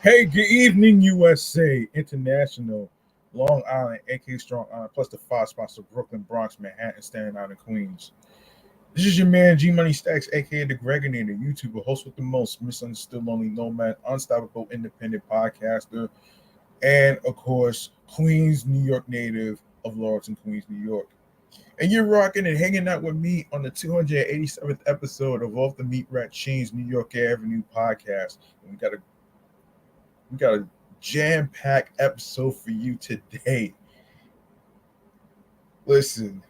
Hey, good evening, USA, International, Long Island, aka Strong Island, plus the five spots of Brooklyn, Bronx, Manhattan, Staten Island, Queens. This is your man G Money Stacks, aka the Gregonator, YouTuber, host with the most, misunderstood, lonely nomad, unstoppable, independent podcaster, and of course, Queens, New York native of Lawrence, Queens, New York. And you're rocking and hanging out with me on the 287th episode of Off the Meat Rat Chainz New York Avenue podcast. And we got a jam-packed episode for you today. Listen,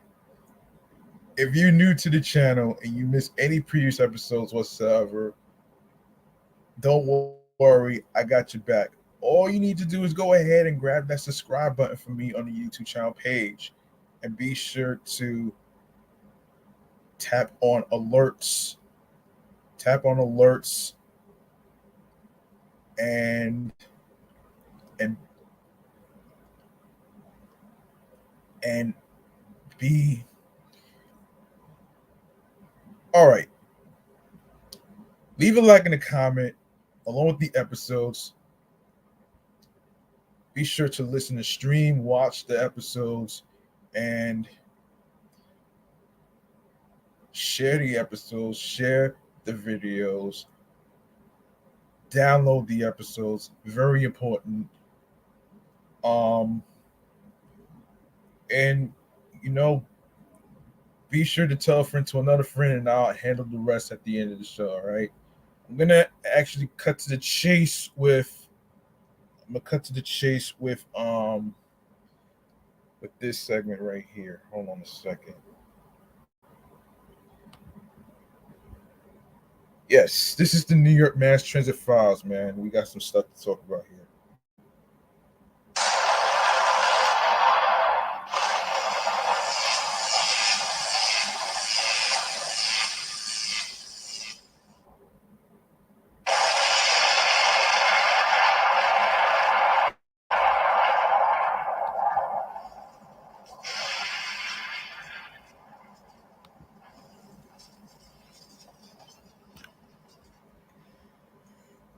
if you're new to the channel and you missed any previous episodes whatsoever, don't worry, I got your back. All you need to do is go ahead and grab that subscribe button for me on the YouTube channel page, and be sure to tap on alerts. Tap on alerts and and and be all right. Leave a like and a comment along with the episodes. Be sure to listen to stream, watch the episodes, and share the episodes, share the videos, download the episodes. Very important. Um, and you know, be sure to tell a friend to another friend, and I'll handle the rest at the end of the show. All right. I'm gonna actually cut to the chase with. I'm gonna cut to the chase with this segment right here. Hold on a second. Yes, this is the New York Mass Transit Files, man. We got some stuff to talk about here.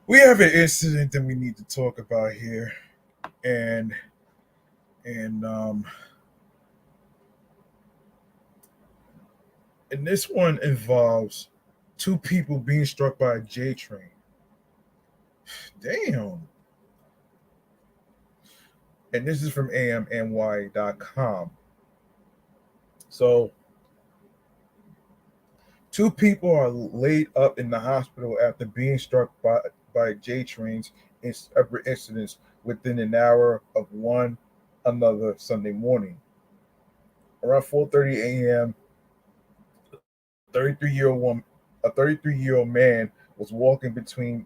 We have an incident that we need to talk about here, and and um and this one involves two people being struck by a J train. Damn. And this is from amny.com. So, two people are laid up in the hospital after being struck by J trains in separate incidents within an hour of one another Sunday morning. Around 4:30 a.m., 33-year-old woman, a 33-year-old man was walking between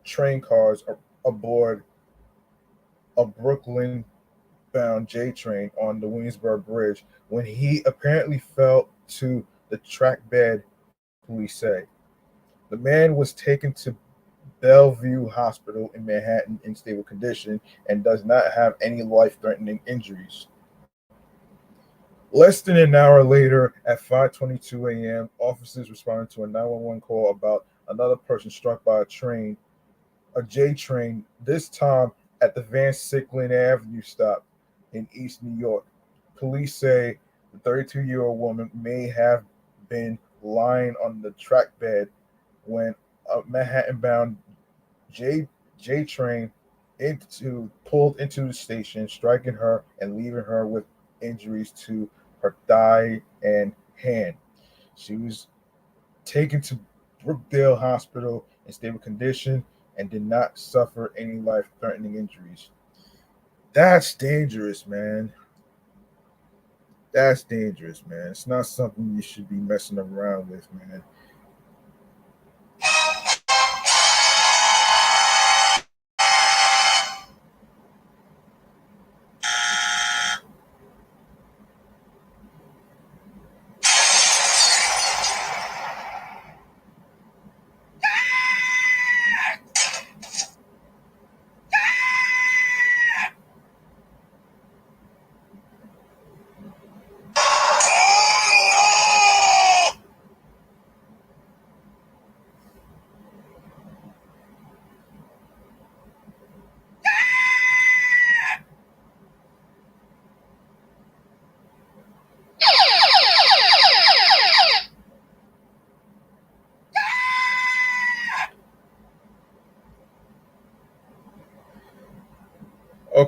train cars aboard a Brooklyn bound J train on the Williamsburg Bridge when he apparently fell to the track bed, police say. The man was taken to Bellevue Hospital in Manhattan in stable condition and does not have any life-threatening injuries. Less than an hour later, at 5:22 a.m., officers responded to a 911 call about another person struck by a J train, this time at the Van Sicklen Avenue stop in East New York. Police say the 32-year-old woman may have been lying on the track bed when a Manhattan-bound J train pulled into the station, striking her and leaving her with injuries to her thigh and hand. She was taken to Brookdale Hospital in stable condition and did not suffer any life-threatening injuries. That's dangerous, man. That's dangerous, man. It's not something you should be messing around with, man.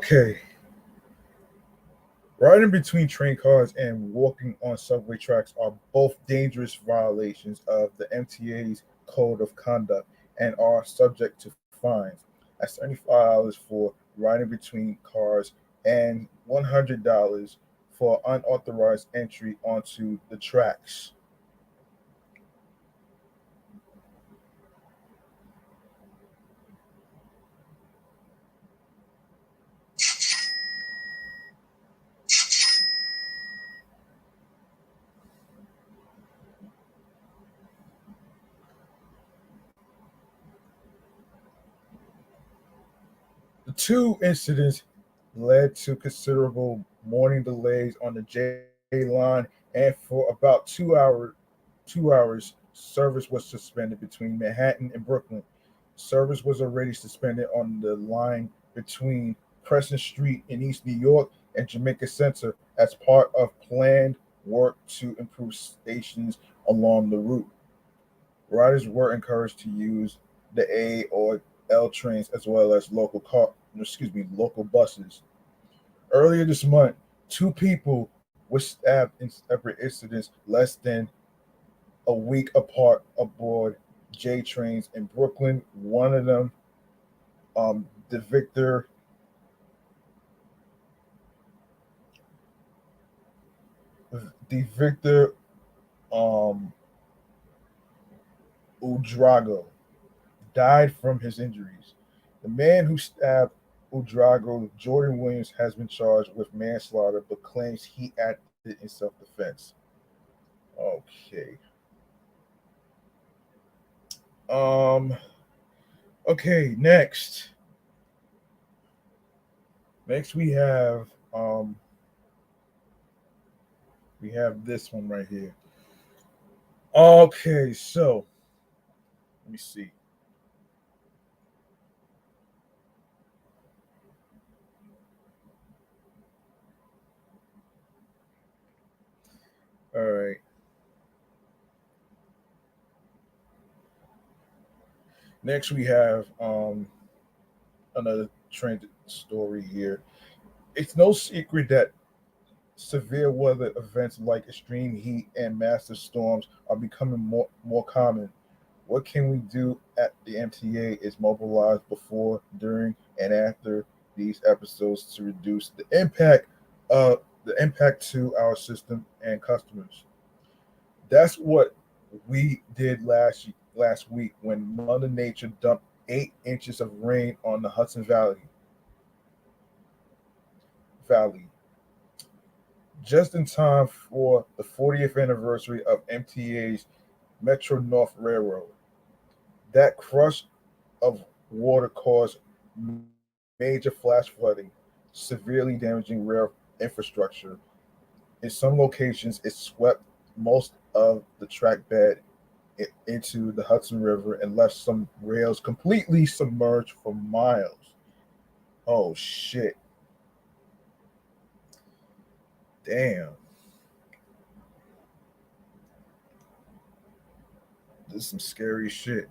Okay, riding between train cars and walking on subway tracks are both dangerous violations of the MTA's code of conduct and are subject to fines at $75 for riding between cars and $100 for unauthorized entry onto the tracks. The two incidents led to considerable morning delays on the J line, and for about 2 hours, service was suspended between Manhattan and Brooklyn. Service was already suspended on the line between Crescent Street in East New York and Jamaica Center as part of planned work to improve stations along the route. Riders were encouraged to use the A or L trains as well as local buses. Earlier this month, two people were stabbed in separate incidents less than a week apart aboard J trains in Brooklyn. One of them, the Victor um, Udrago, died from his injuries. The man who stabbed Udrago, Jordan Williams, has been charged with manslaughter but claims he acted in self defense. Okay. Um. Okay. Next we have this one right here. Okay. So let me see. All right. Next we have another trend story here. It's no secret that severe weather events like extreme heat and massive storms are becoming more common. What can we do at the MTA is mobilize before, during, and after these episodes to reduce uh, the impact to our system and customers. That's what we did last week when Mother Nature dumped 8 inches of rain on the Hudson Valley, just in time for the 40th anniversary of MTA's Metro North Railroad. That crush of water caused major flash flooding, severely damaging rail infrastructure. In some locations, it swept most of the track bed into the Hudson River and left some rails completely submerged for miles. Oh shit. Damn. This is some scary shit.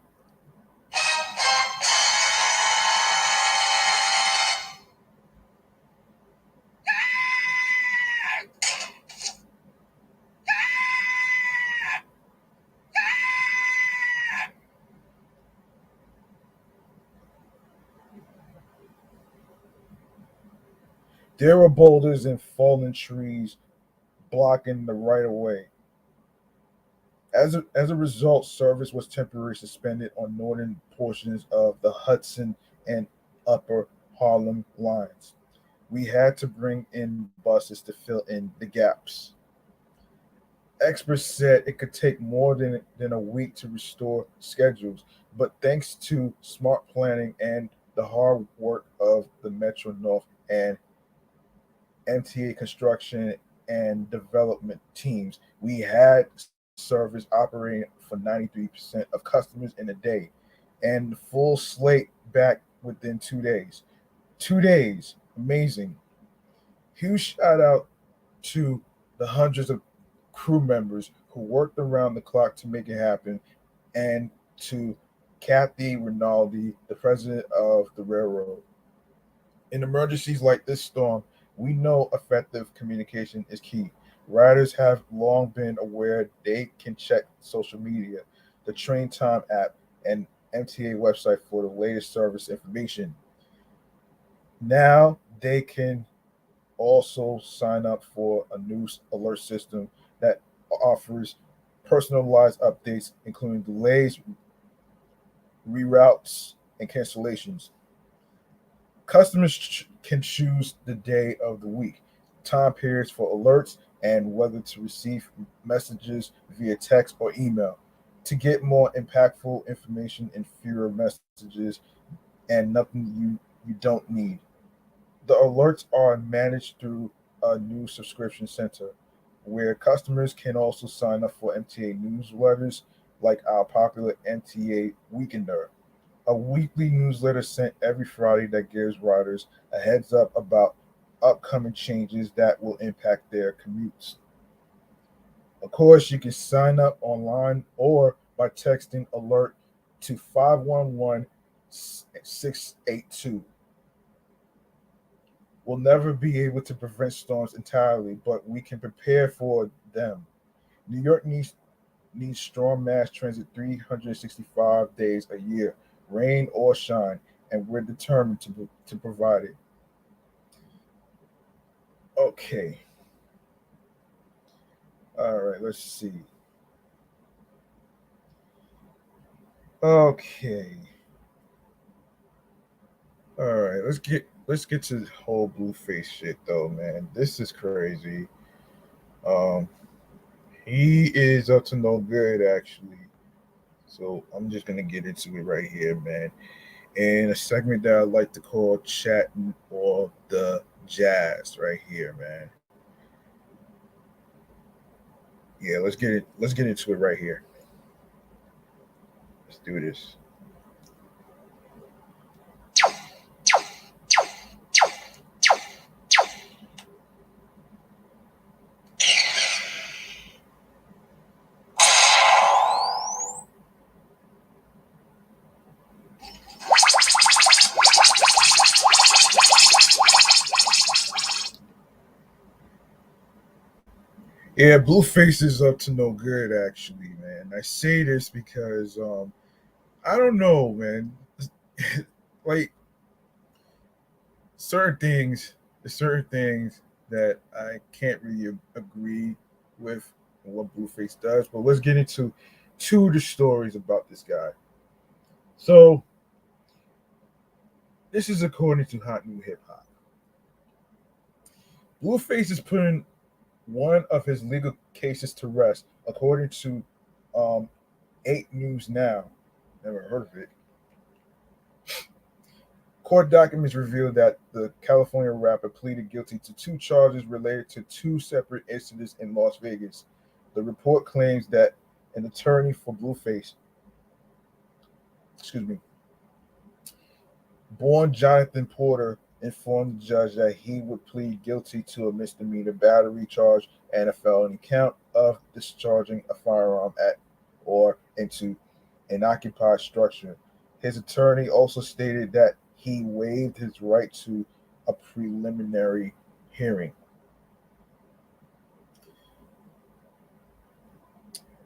There were boulders and fallen trees blocking the right of way. As a result, service was temporarily suspended on northern portions of the Hudson and Upper Harlem lines. We had to bring in buses to fill in the gaps. Experts said it could take more than a week to restore schedules, but thanks to smart planning and the hard work of the Metro North and MTA construction and development teams, we had service operating for 93% of customers in a day and the full slate back within 2 days. 2 days, amazing. Huge shout out to the hundreds of crew members who worked around the clock to make it happen, and to Kathy Rinaldi, the president of the railroad. In emergencies like this storm, we know effective communication is key. Riders have long been aware they can check social media, the Train Time app, and MTA website for the latest service information. Now they can also sign up for a news alert system that offers personalized updates, including delays, reroutes, and cancellations. Customers can choose the day of the week, time periods for alerts, and whether to receive messages via text or email. To get more impactful information and fewer messages and nothing you don't need. The alerts are managed through a new subscription center where customers can also sign up for MTA newsletters like our popular MTA Weekender, a weekly newsletter sent every Friday that gives riders a heads up about upcoming changes that will impact their commutes. Of course, you can sign up online or by texting alert to 511-682. We'll never be able to prevent storms entirely, but we can prepare for them. New York needs storm mass transit 365 days a year, rain or shine, and we're determined to provide it. Okay, all right, let's see. Okay, all right, let's get to the whole Blueface shit though, man. This is crazy. Um, he is up to no good actually. So I'm just gonna get into it right here, man. In a segment that I like to call chatting or the jazz right here, man. Yeah, let's get into it right here. Let's do this. Yeah, Blueface is up to no good actually, man. I say this because I don't know, man. Like certain things, there's certain things that I can't really agree with what Blueface does. But let's get into two of the stories about this guy. So this is according to Hot New Hip Hop. Blueface is putting one of his legal cases to rest, according to 8 News Now. Never heard of it. Court documents reveal that the California rapper pleaded guilty to 2 charges related to 2 separate incidents in Las Vegas. The report claims that an attorney for Blueface, excuse me, born Jonathan Porter, informed the judge that he would plead guilty to a misdemeanor battery charge and a felony count of discharging a firearm at or into an occupied structure. His attorney also stated that he waived his right to a preliminary hearing.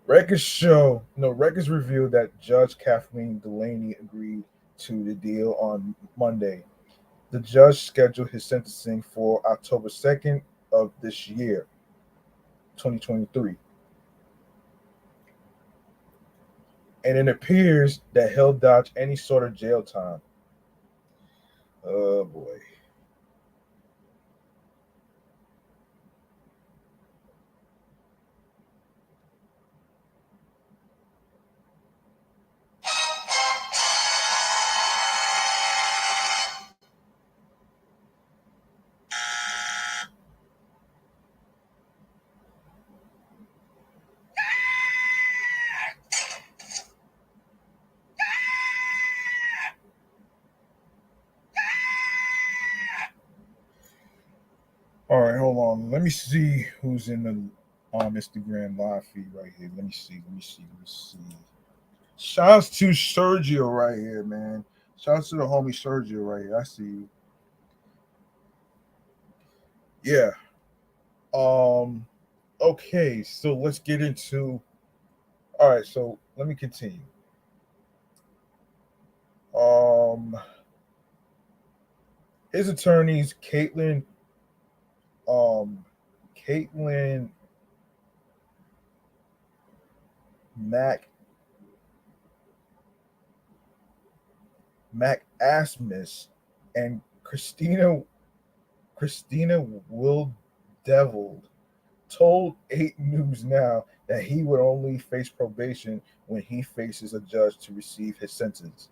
Records revealed that Judge Kathleen Delaney agreed to the deal on Monday. The judge scheduled his sentencing for October 2nd of this year, 2023. And it appears that he'll dodge any sort of jail time. Oh boy. All right, hold on. Let me see who's in the Instagram live feed right here. Let me see. Shouts to Sergio right here, man. Shouts to the homie Sergio right here. I see you. Yeah. Um. Okay. So let's get into. All right. So let me continue. Um. His attorneys, Um. Caitlin Mac McAsmus and Christina Will Devil told 8 News Now that he would only face probation when he faces a judge to receive his sentence.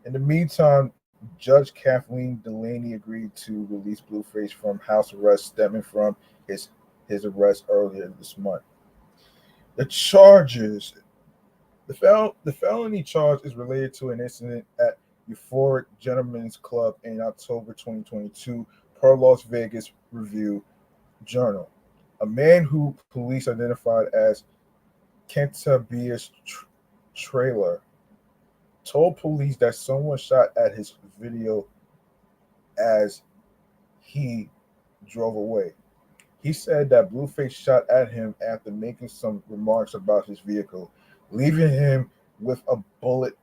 In the meantime, Judge Kathleen Delaney agreed to release Blueface from house arrest stemming from his his arrest earlier this month. The charges, the felony charge is related to an incident at Euphoric Gentlemen's Club in October 2022, per Las Vegas Review Journal. A man who police identified as Cantabias Trailer told police that someone shot at his video as he drove away. He said that Blueface shot at him after making some remarks about his vehicle, leaving him with a bullet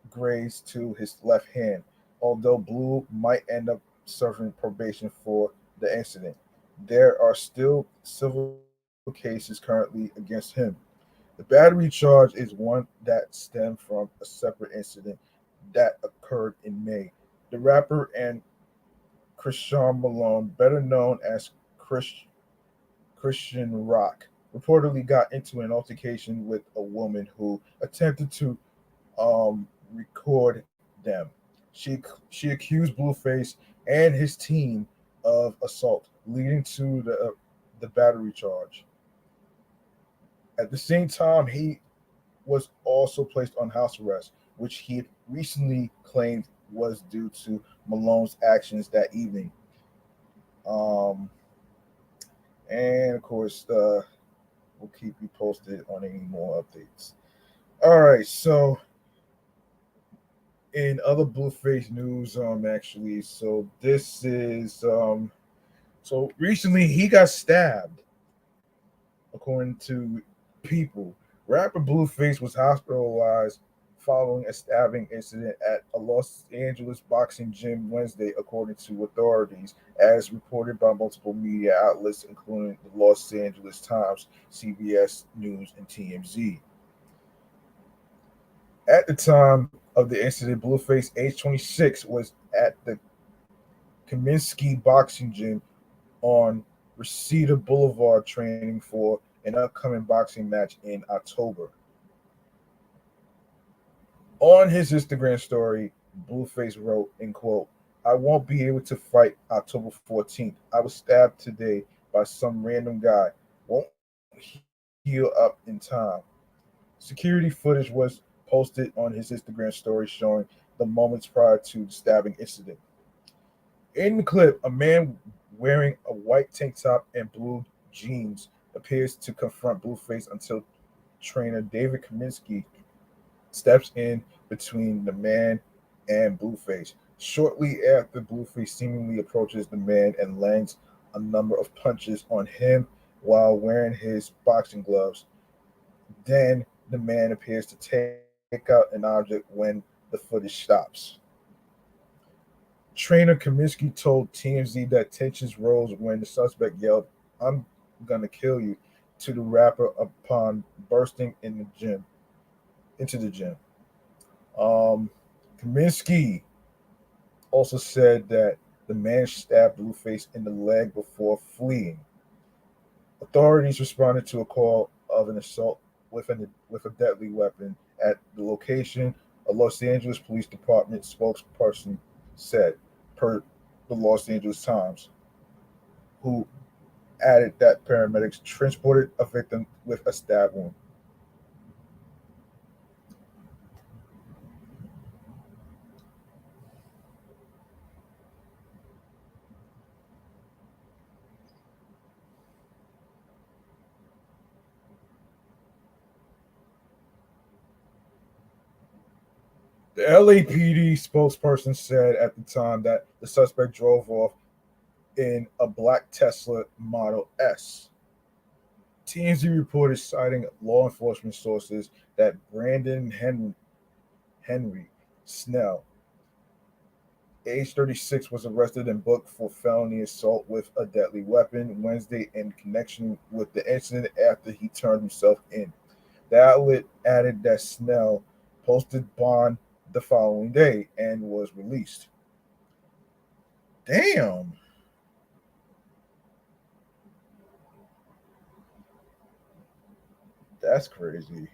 grazed to his left hand, although Blue might end up serving probation for the incident. There are still civil cases currently against him. The battery charge is one that stemmed from a separate incident that occurred in May. The rapper and Christian Malone, better known as Christian Rock, reportedly got into an altercation with a woman who attempted to record them. She accused Blueface and his team of assault, leading to the battery charge. At the same time, he was also placed on house arrest, which he had recently claimed was due to Malone's actions that evening. Um, and of course, we'll keep you posted on any more updates. All right, so in other Blueface news, actually, so this is so recently he got stabbed, according to People. Rapper Blueface was hospitalized following a stabbing incident at a Los Angeles boxing gym Wednesday, according to authorities, as reported by multiple media outlets, including the Los Angeles Times, CBS News, and TMZ. At the time of the incident, Blueface, age 26, was at the Kaminsky Boxing Gym on Reseda Boulevard training for an upcoming boxing match in October. On his Instagram story, Blueface wrote, in quote, "I won't be able to fight October 14th. I was stabbed today by some random guy. Won't heal up in time." Security footage was posted on his Instagram story showing the moments prior to the stabbing incident. In the clip, a man wearing a white tank top and blue jeans appears to confront Blueface until trainer David Kaminsky steps in between the man and Blueface. Shortly after, Blueface seemingly approaches the man and lands a number of punches on him while wearing his boxing gloves. Then the man appears to take out an object when the footage stops. Trainer Kaminsky told TMZ that tensions rose when the suspect yelled, "I'm gonna kill you," to the rapper upon bursting into the gym. Um, Kaminsky also said that the man stabbed Blueface in the leg before fleeing. Authorities responded to a call of an assault with a deadly weapon at the location. A Los Angeles Police Department spokesperson said, per the Los Angeles Times, who added that paramedics transported a victim with a stab wound. The LAPD spokesperson said at the time that the suspect drove off in a black Tesla Model S. TMZ reported citing law enforcement sources that Brandon Henry Snell, age 36, was arrested and booked for felony assault with a deadly weapon Wednesday in connection with the incident after he turned himself in. The outlet added that Snell posted bond the following day and was released. Damn, that's crazy.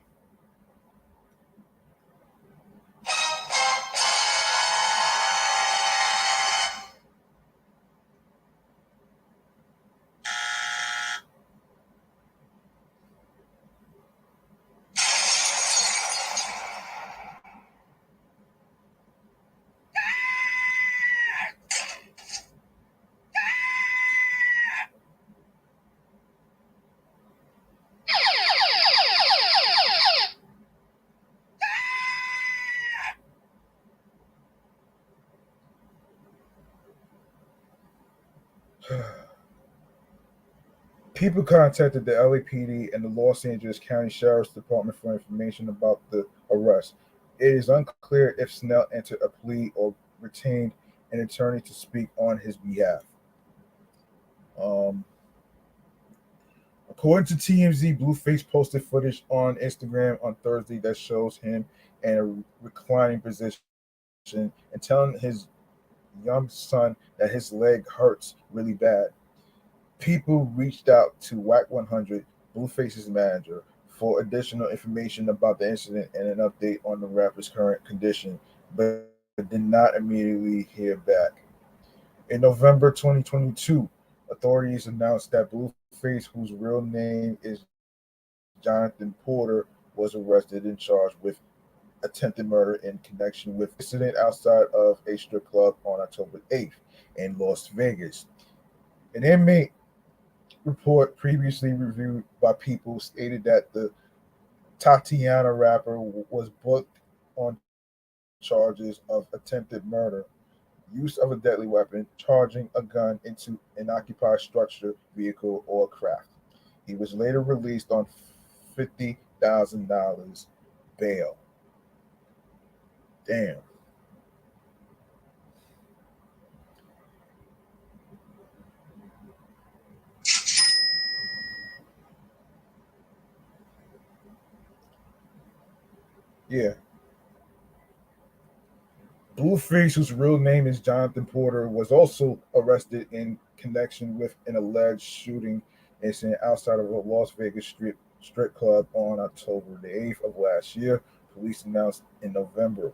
People contacted the LAPD and the Los Angeles County Sheriff's Department for information about the arrest. It is unclear if Snell entered a plea or retained an attorney to speak on his behalf. Um, According to TMZ, Blueface posted footage on Instagram on Thursday that shows him in a reclining position and telling his young son that his leg hurts really bad. People reached out to Whack 100, Blueface's manager, for additional information about the incident and an update on the rapper's current condition, but did not immediately hear back. In November 2022, authorities announced that Blueface, whose real name is Jonathan Porter, was arrested and charged with attempted murder in connection with incident outside of a strip club on October 8th in Las Vegas. An inmate report previously reviewed by People stated that the Tatiana rapper was booked on charges of attempted murder, use of a deadly weapon, charging a gun into an occupied structure, vehicle, or craft. He was later released on $50,000 bail. Damn. Yeah. Blueface, whose real name is Jonathan Porter, was also arrested in connection with an alleged shooting incident outside of a Las Vegas strip club on October the 8th of last year, police announced in November.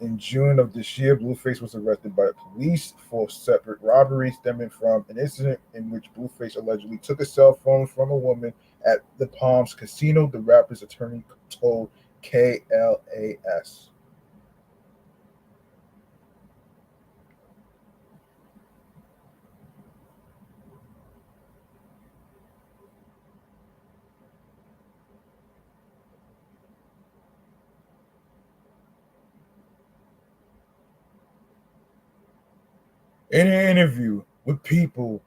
In June of this year, Blueface was arrested by the police for separate robberies stemming from an incident in which Blueface allegedly took a cell phone from a woman at the Palms Casino, the rapper's attorney told KLAS. In an interview with People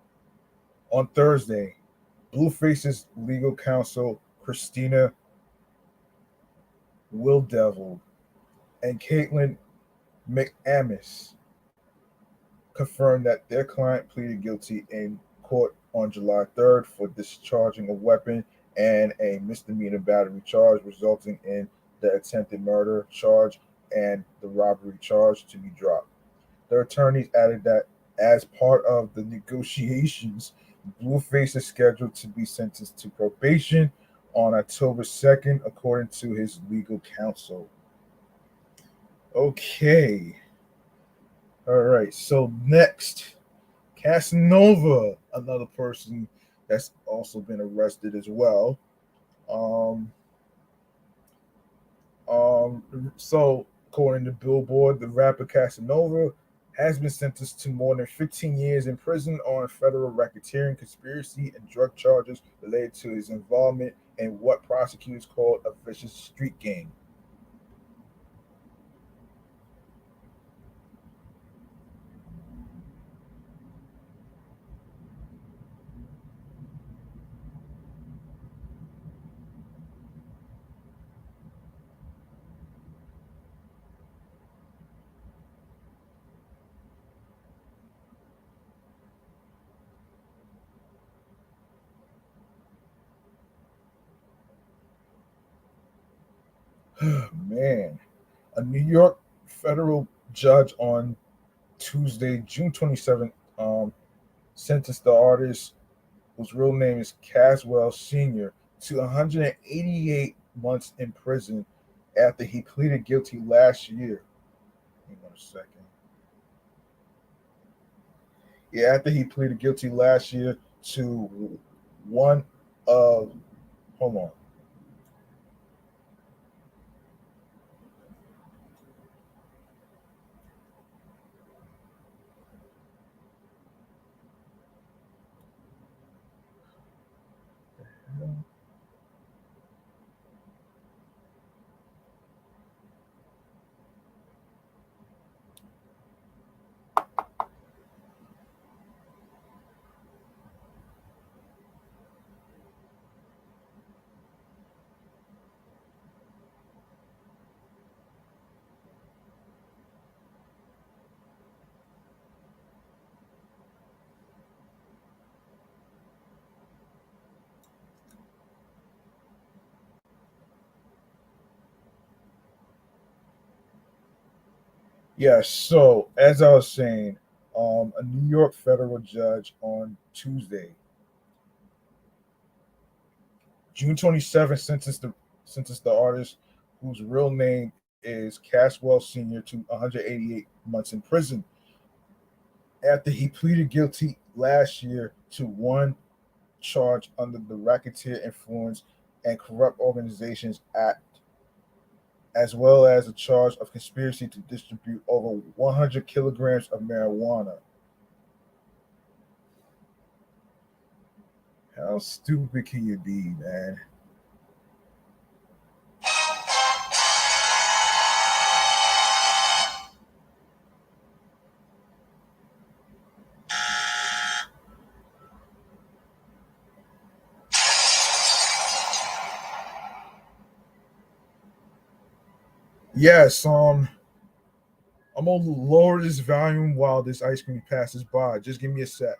on Thursday, Blueface's legal counsel, Christina Wildevil, and Caitlin McAmis, confirmed that their client pleaded guilty in court on July 3rd for discharging a weapon and a misdemeanor battery charge, resulting in the attempted murder charge and the robbery charge to be dropped. Their attorneys added that as part of the negotiations, Blueface is scheduled to be sentenced to probation on October 2nd, according to his legal counsel. Okay. All right. So next, Casanova, another person that's also been arrested as well. Um, so according to Billboard, the rapper Casanova has been sentenced to more than 15 years in prison on federal racketeering, conspiracy, and drug charges related to his involvement in what prosecutors called a vicious street gang. Man, a New York federal judge on Tuesday, June 27th, sentenced the artist, whose real name is Caswell Sr., to 188 months in prison after he pleaded guilty last year. Hang on a second. Yeah, after he pleaded guilty last year to one of, hold on. Yes, so as I was saying, a New York federal judge on Tuesday, June 27th, sentenced the artist, whose real name is Caswell Sr., to 188 months in prison after he pleaded guilty last year to one charge under the Racketeer Influence and Corrupt Organizations Act, as well as a charge of conspiracy to distribute over 100 kilograms of marijuana. How stupid can you be, man? Yes, I'm gonna lower this volume while this ice cream passes by. Just give me a sec.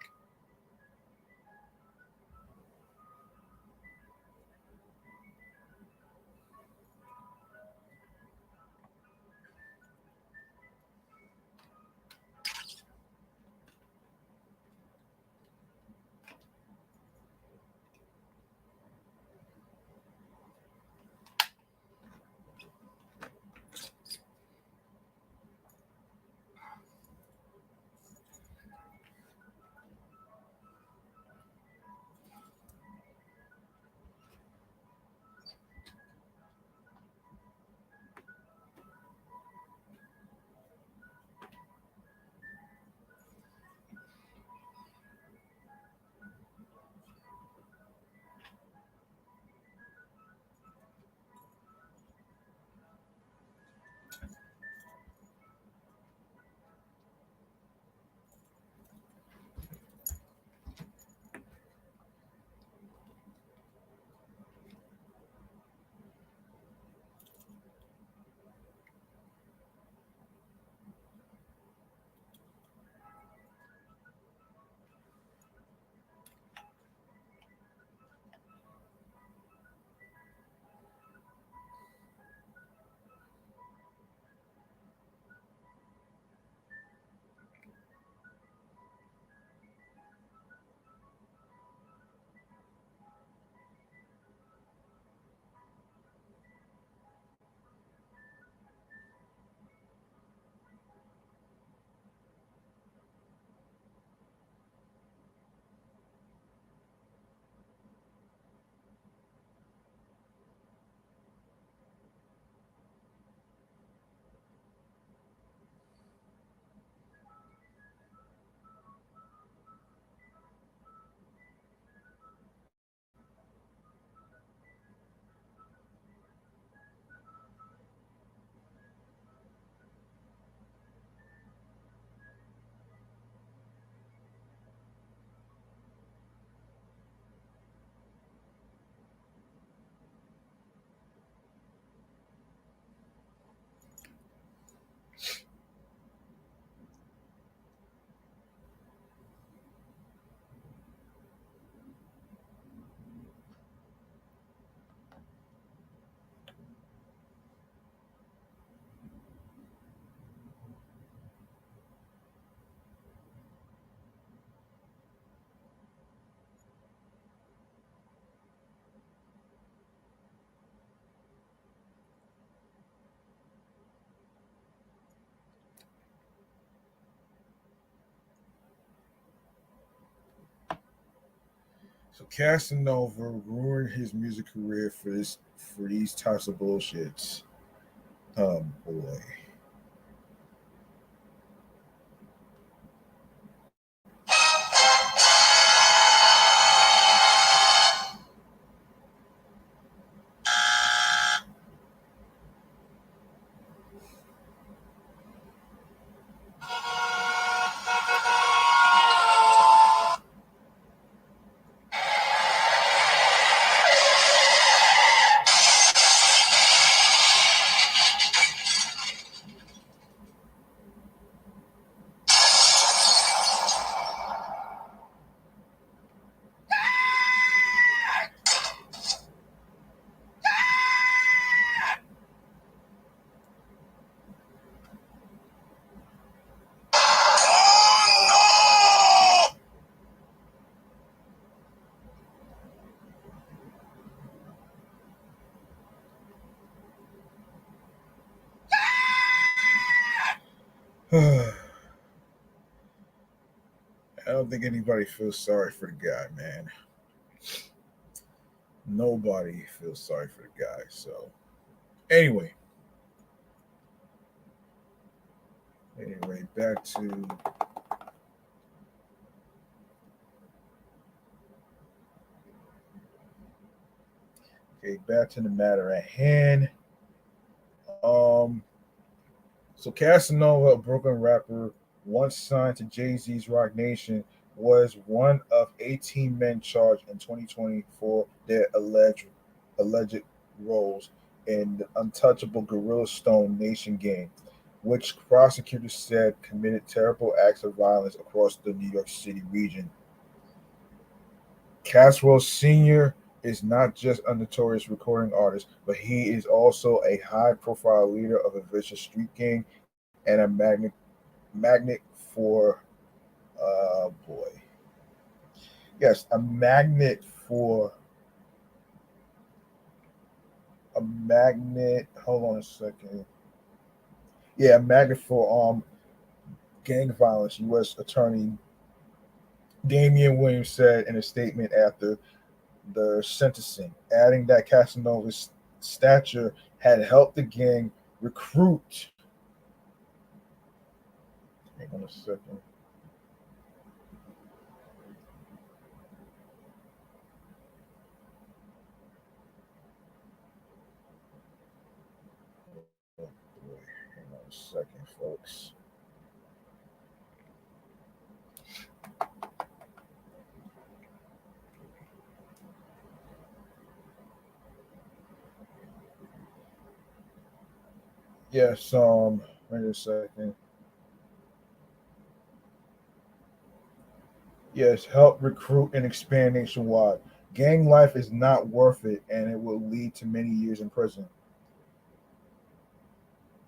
So Casanova ruined his music career for these types of bullshits. Oh boy. I don't think anybody feels sorry for the guy, man. Nobody feels sorry for the guy. So anyway, back to back to the matter at hand. Um, so Casanova, a Brooklyn rapper, once signed to Jay Z's Rock Nation, was one of 18 men charged in 2020 for their alleged roles in the untouchable Gorilla Stone Nation gang, which prosecutors said committed terrible acts of violence across the New York City region. Caswell Sr. is not just a notorious recording artist, but he is also a high profile leader of a vicious street gang and a magnet for boy. Yes, a magnet for a magnet. Hold on a second. Yeah, a magnet for gang violence. U.S. Attorney Damian Williams said in a statement after the sentencing, adding that Casanova's stature had helped the gang recruit. Hang on a second. Oh boy, hang on a second, folks. Yes, wait a second. Yes, help recruit and expand nationwide. Gang life is not worth it, and it will lead to many years in prison.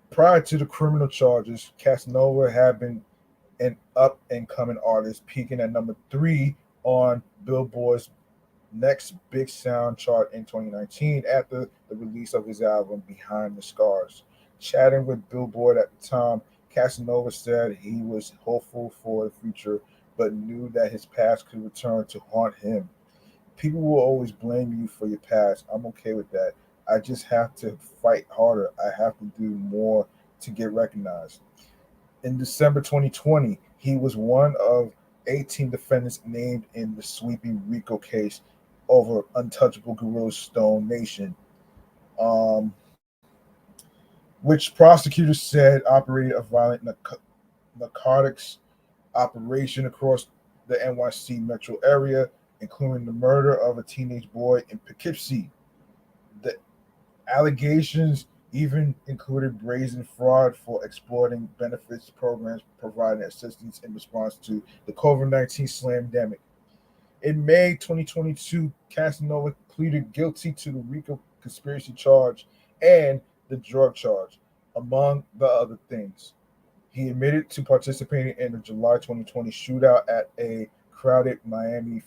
Prior to the criminal charges, Casanova had been an up and coming artist, peaking at number three on Billboard's Next Big Sound chart in 2019 after the release of his album Behind the Scars. Chatting with Billboard at the time, Casanova said he was hopeful for the future, but knew that his past could return to haunt him. People will always blame you for your past. I'm okay with that. I just have to fight harder. I have to do more to get recognized. In December 2020, he was one of 18 defendants named in the sweeping RICO case over untouchable Gorilla Stone Nation, um, which prosecutors said operated a violent narcotics operation across the NYC metro area, including the murder of a teenage boy in Poughkeepsie. The allegations even included brazen fraud for exploiting benefits programs providing assistance in response to the COVID-19 slamdemic. In May 2022, Casanova pleaded guilty to the RICO conspiracy charge and the drug charge, among the other things. He admitted to participating in the July 2020 shootout at a crowded Miami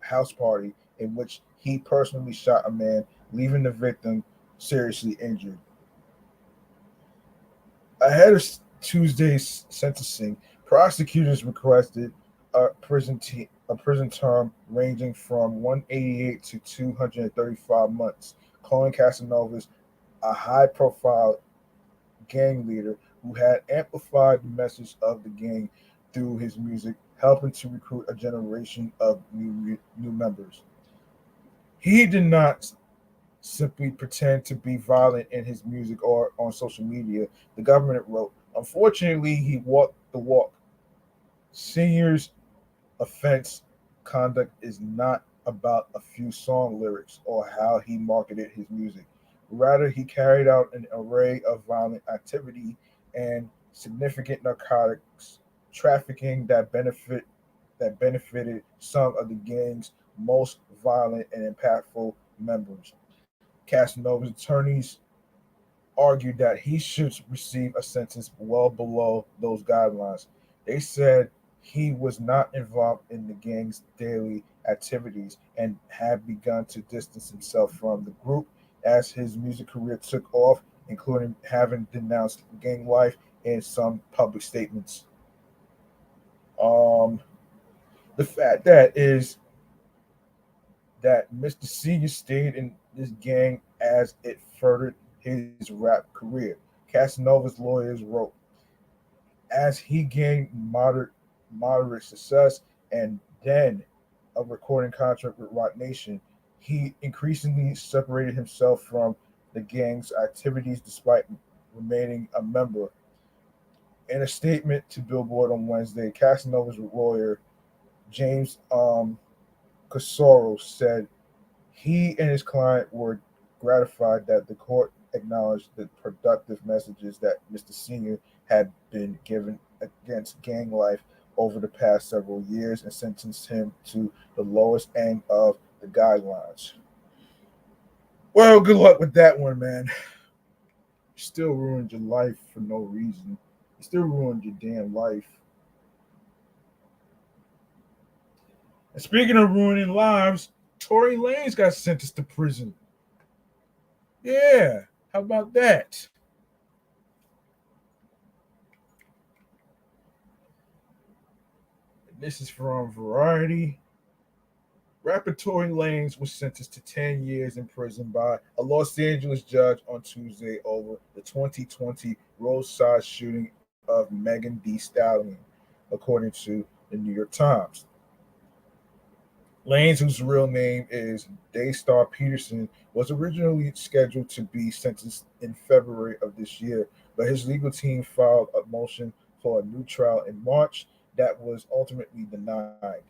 house party in which he personally shot a man, leaving the victim seriously injured. Ahead of Tuesday's sentencing, prosecutors requested a a prison term ranging from 188 to 235 months, calling Casanovas a high profile gang leader who had amplified the message of the gang through his music, helping to recruit a generation of new members. He did not simply pretend to be violent in his music or on social media, the government wrote. Unfortunately, he walked the walk. Senior's offense conduct is not about a few song lyrics or how he marketed his music. Rather, he carried out an array of violent activity and significant narcotics trafficking that benefited some of the gang's most violent and impactful members. Casanova's attorneys argued that he should receive a sentence well below those guidelines. They said he was not involved in the gang's daily activities and had begun to distance himself from the group as his music career took off, including having denounced gang life in some public statements. Um, the fact that is that Mr. Senior stayed in this gang as it furthered his rap career. Casanova's lawyers wrote, as he gained moderate success and then a recording contract with Rock Nation, he increasingly separated himself from the gang's activities despite remaining a member. In a statement to Billboard on Wednesday, Casanova's lawyer, James Casoro, said he and his client were gratified that the court acknowledged the productive messages that Mr. Senior had been given against gang life over the past several years and sentenced him to the lowest end of the guidelines. Well, good luck with that one, man. You still ruined your life for no reason. You still ruined your damn life. And speaking of ruining lives, Tory Lanez got sentenced to prison. Yeah, how about that? This is from Variety. Rapper Tory Lanez was sentenced to 10 years in prison by a Los Angeles judge on Tuesday over the 2020 roadside shooting of Megan Thee Stallion, according to the New York Times. Lanez, whose real name is Daystar Peterson, was originally scheduled to be sentenced in February of this year, but his legal team filed a motion for a new trial in March that was ultimately denied.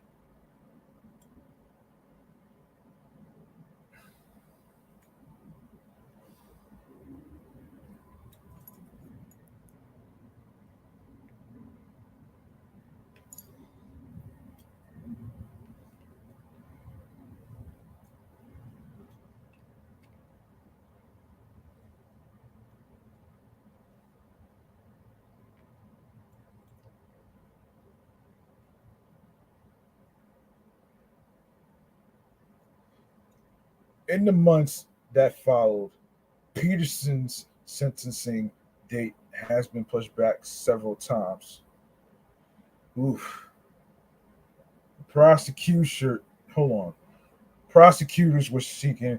In the months that followed, Peterson's sentencing date has been pushed back several times. Oof. Prosecution, hold on. Prosecutors were seeking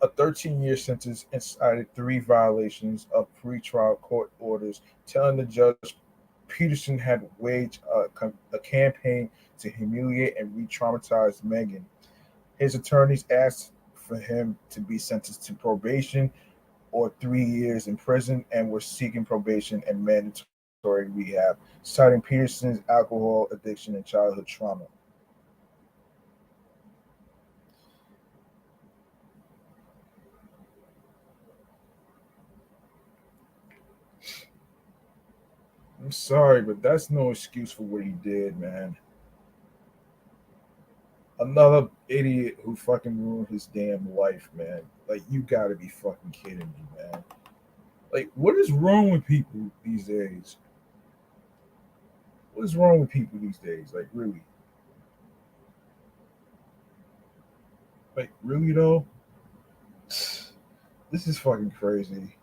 a 13-year sentence and cited three violations of pretrial court orders, telling the judge Peterson had waged a campaign to humiliate and re traumatize Megan. His attorneys asked for him to be sentenced to probation or 3 years in prison and were seeking probation and mandatory rehab, citing Peterson's alcohol addiction and childhood trauma. I'm sorry, but that's no excuse for what he did, man. Another idiot who fucking ruined his damn life, man. Like, you gotta be fucking kidding me, man. Like, what is wrong with people these days? What is wrong with people these days? Like, really? Like, really though? This is fucking crazy.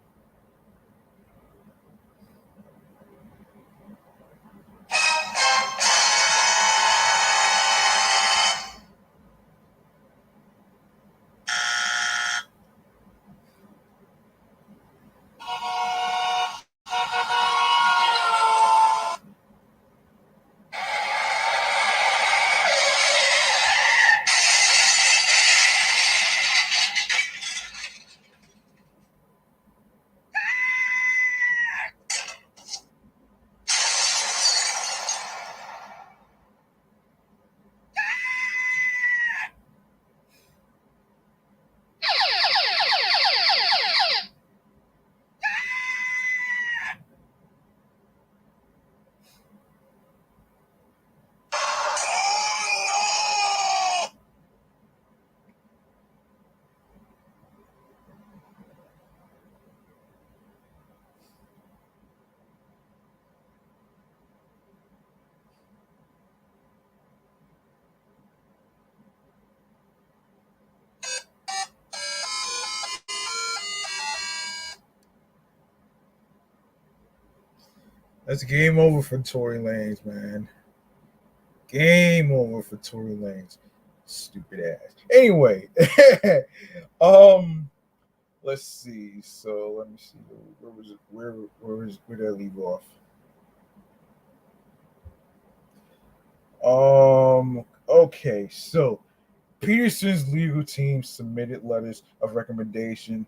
That's game over for Tory Lanez, man. Game over for Tory Lanez. Stupid ass. Anyway, um, let's see. So let me see. Where was it? Where did I leave off? Okay. So Peterson's legal team submitted letters of recommendation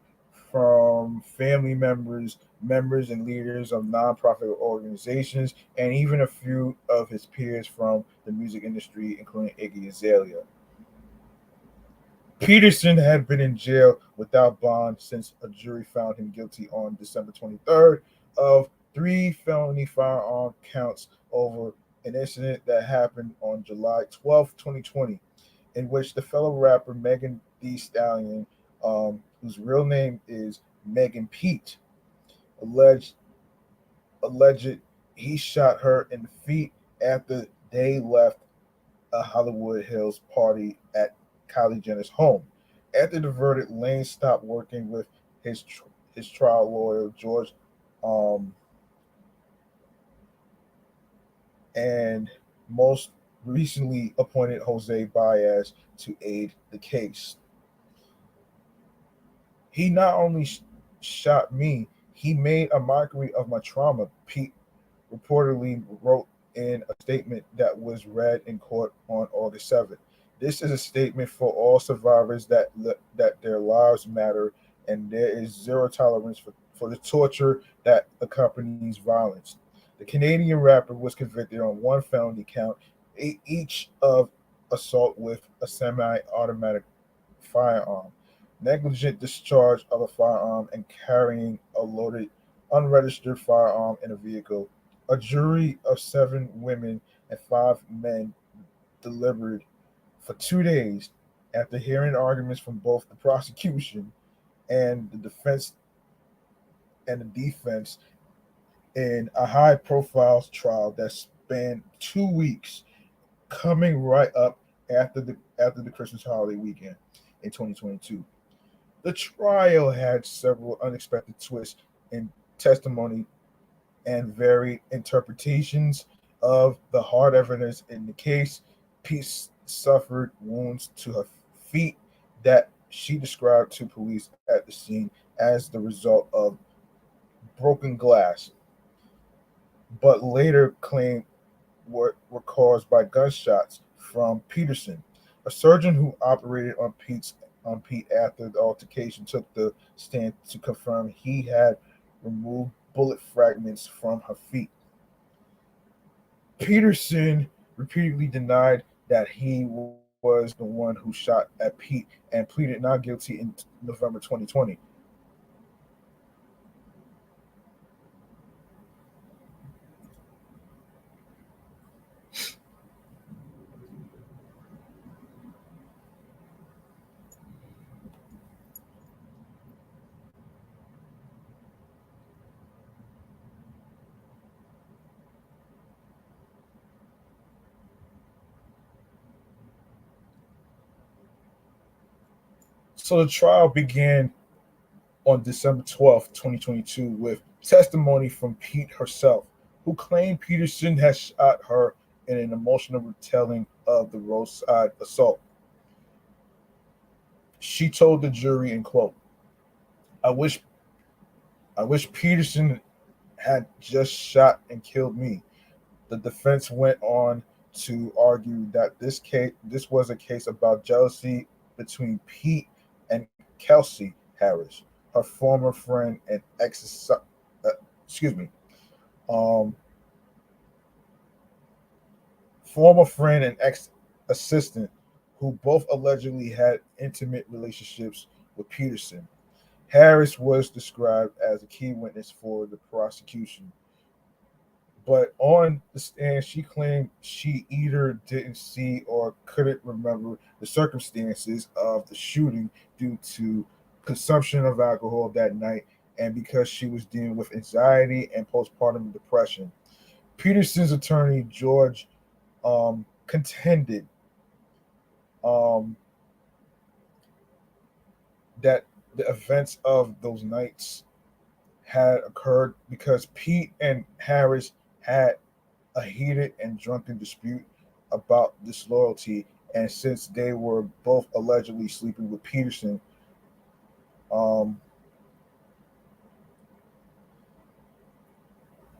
from family members, members and leaders of nonprofit organizations, and even a few of his peers from the music industry, including Iggy Azalea. Peterson had been in jail without bond since a jury found him guilty on December 23rd of three felony firearm counts over an incident that happened on July 12th, 2020, in which the fellow rapper Megan Thee Stallion, whose real name is Megan Pete, alleged alleged he shot her in the feet after they left a Hollywood Hills party at Kylie Jenner's home. After the verdict, Lane stopped working with his his trial lawyer George, um, and most recently appointed Jose Baez to aid the case. He not only shot me, he made a mockery of my trauma, Pete reportedly wrote in a statement that was read in court on August 7th. This is a statement for all survivors that their lives matter and there is zero tolerance for the torture that accompanies violence. The Canadian rapper was convicted on one felony count, each of assault with a semi automatic firearm, negligent discharge of a firearm, and carrying a loaded, unregistered firearm in a vehicle. A jury of seven women and five men delivered for 2 days after hearing arguments from both the prosecution and the defense in a high profile trial that spanned 2 weeks, coming right up after the Christmas holiday weekend in 2022. The trial had several unexpected twists in testimony and varied interpretations of the hard evidence in the case. Peace suffered wounds to her feet that she described to police at the scene as the result of broken glass, but later claimed were caused by gunshots from Peterson. A surgeon who operated on Pete after the altercation took the stand to confirm he had removed bullet fragments from her feet. Peterson repeatedly denied that he was the one who shot at Pete and pleaded not guilty in November 2020. So the trial began on December 12th, 2022, with testimony from Pete herself, who claimed Peterson had shot her in an emotional retelling of the roadside assault. She told the jury, in quote, I wish I wish Peterson had just shot and killed me. The defense went on to argue that this was a case about jealousy between Pete and Kelsey Harris, her former friend and excuse me, um, former friend and ex assistant, who both allegedly had intimate relationships with Peterson. Harris was described as a key witness for the prosecution, but on the stand, she claimed she either didn't see or couldn't remember the circumstances of the shooting due to consumption of alcohol that night and because she was dealing with anxiety and postpartum depression. Peterson's attorney, George, contended um, that the events of those nights had occurred because Pete and Harris had a heated and drunken dispute about disloyalty, and since they were both allegedly sleeping with Peterson, um,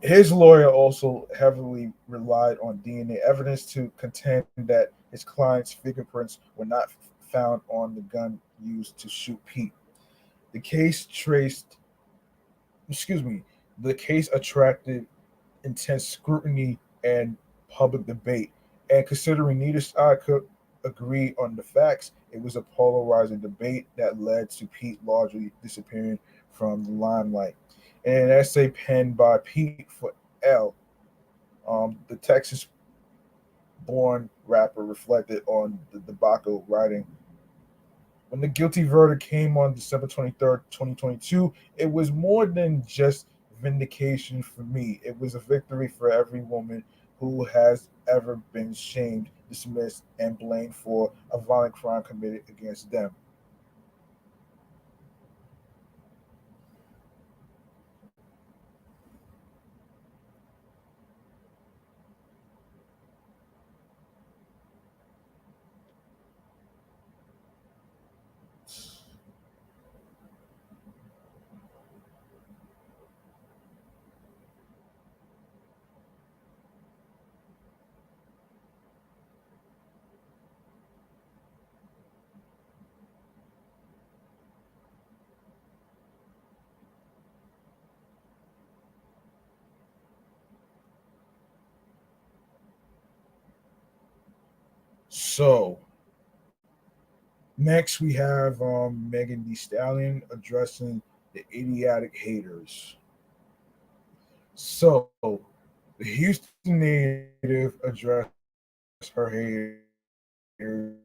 his lawyer also heavily relied on DNA evidence to contend that his client's fingerprints were not found on the gun used to shoot Pete. The case traced, excuse me, the case attracted intense scrutiny and public debate. And considering neither side could agree on the facts, it was a polarizing debate that led to Pete largely disappearing from the limelight. In an essay penned by Pete for L, the Texas born rapper reflected on the debacle, writing, when the guilty verdict came on December 23rd, 2022, it was more than just vindication for me. It was a victory for every woman who has ever been shamed, dismissed, and blamed for a violent crime committed against them. So, next we have Megan Thee Stallion addressing the idiotic haters. So, the Houston native addressed her haters and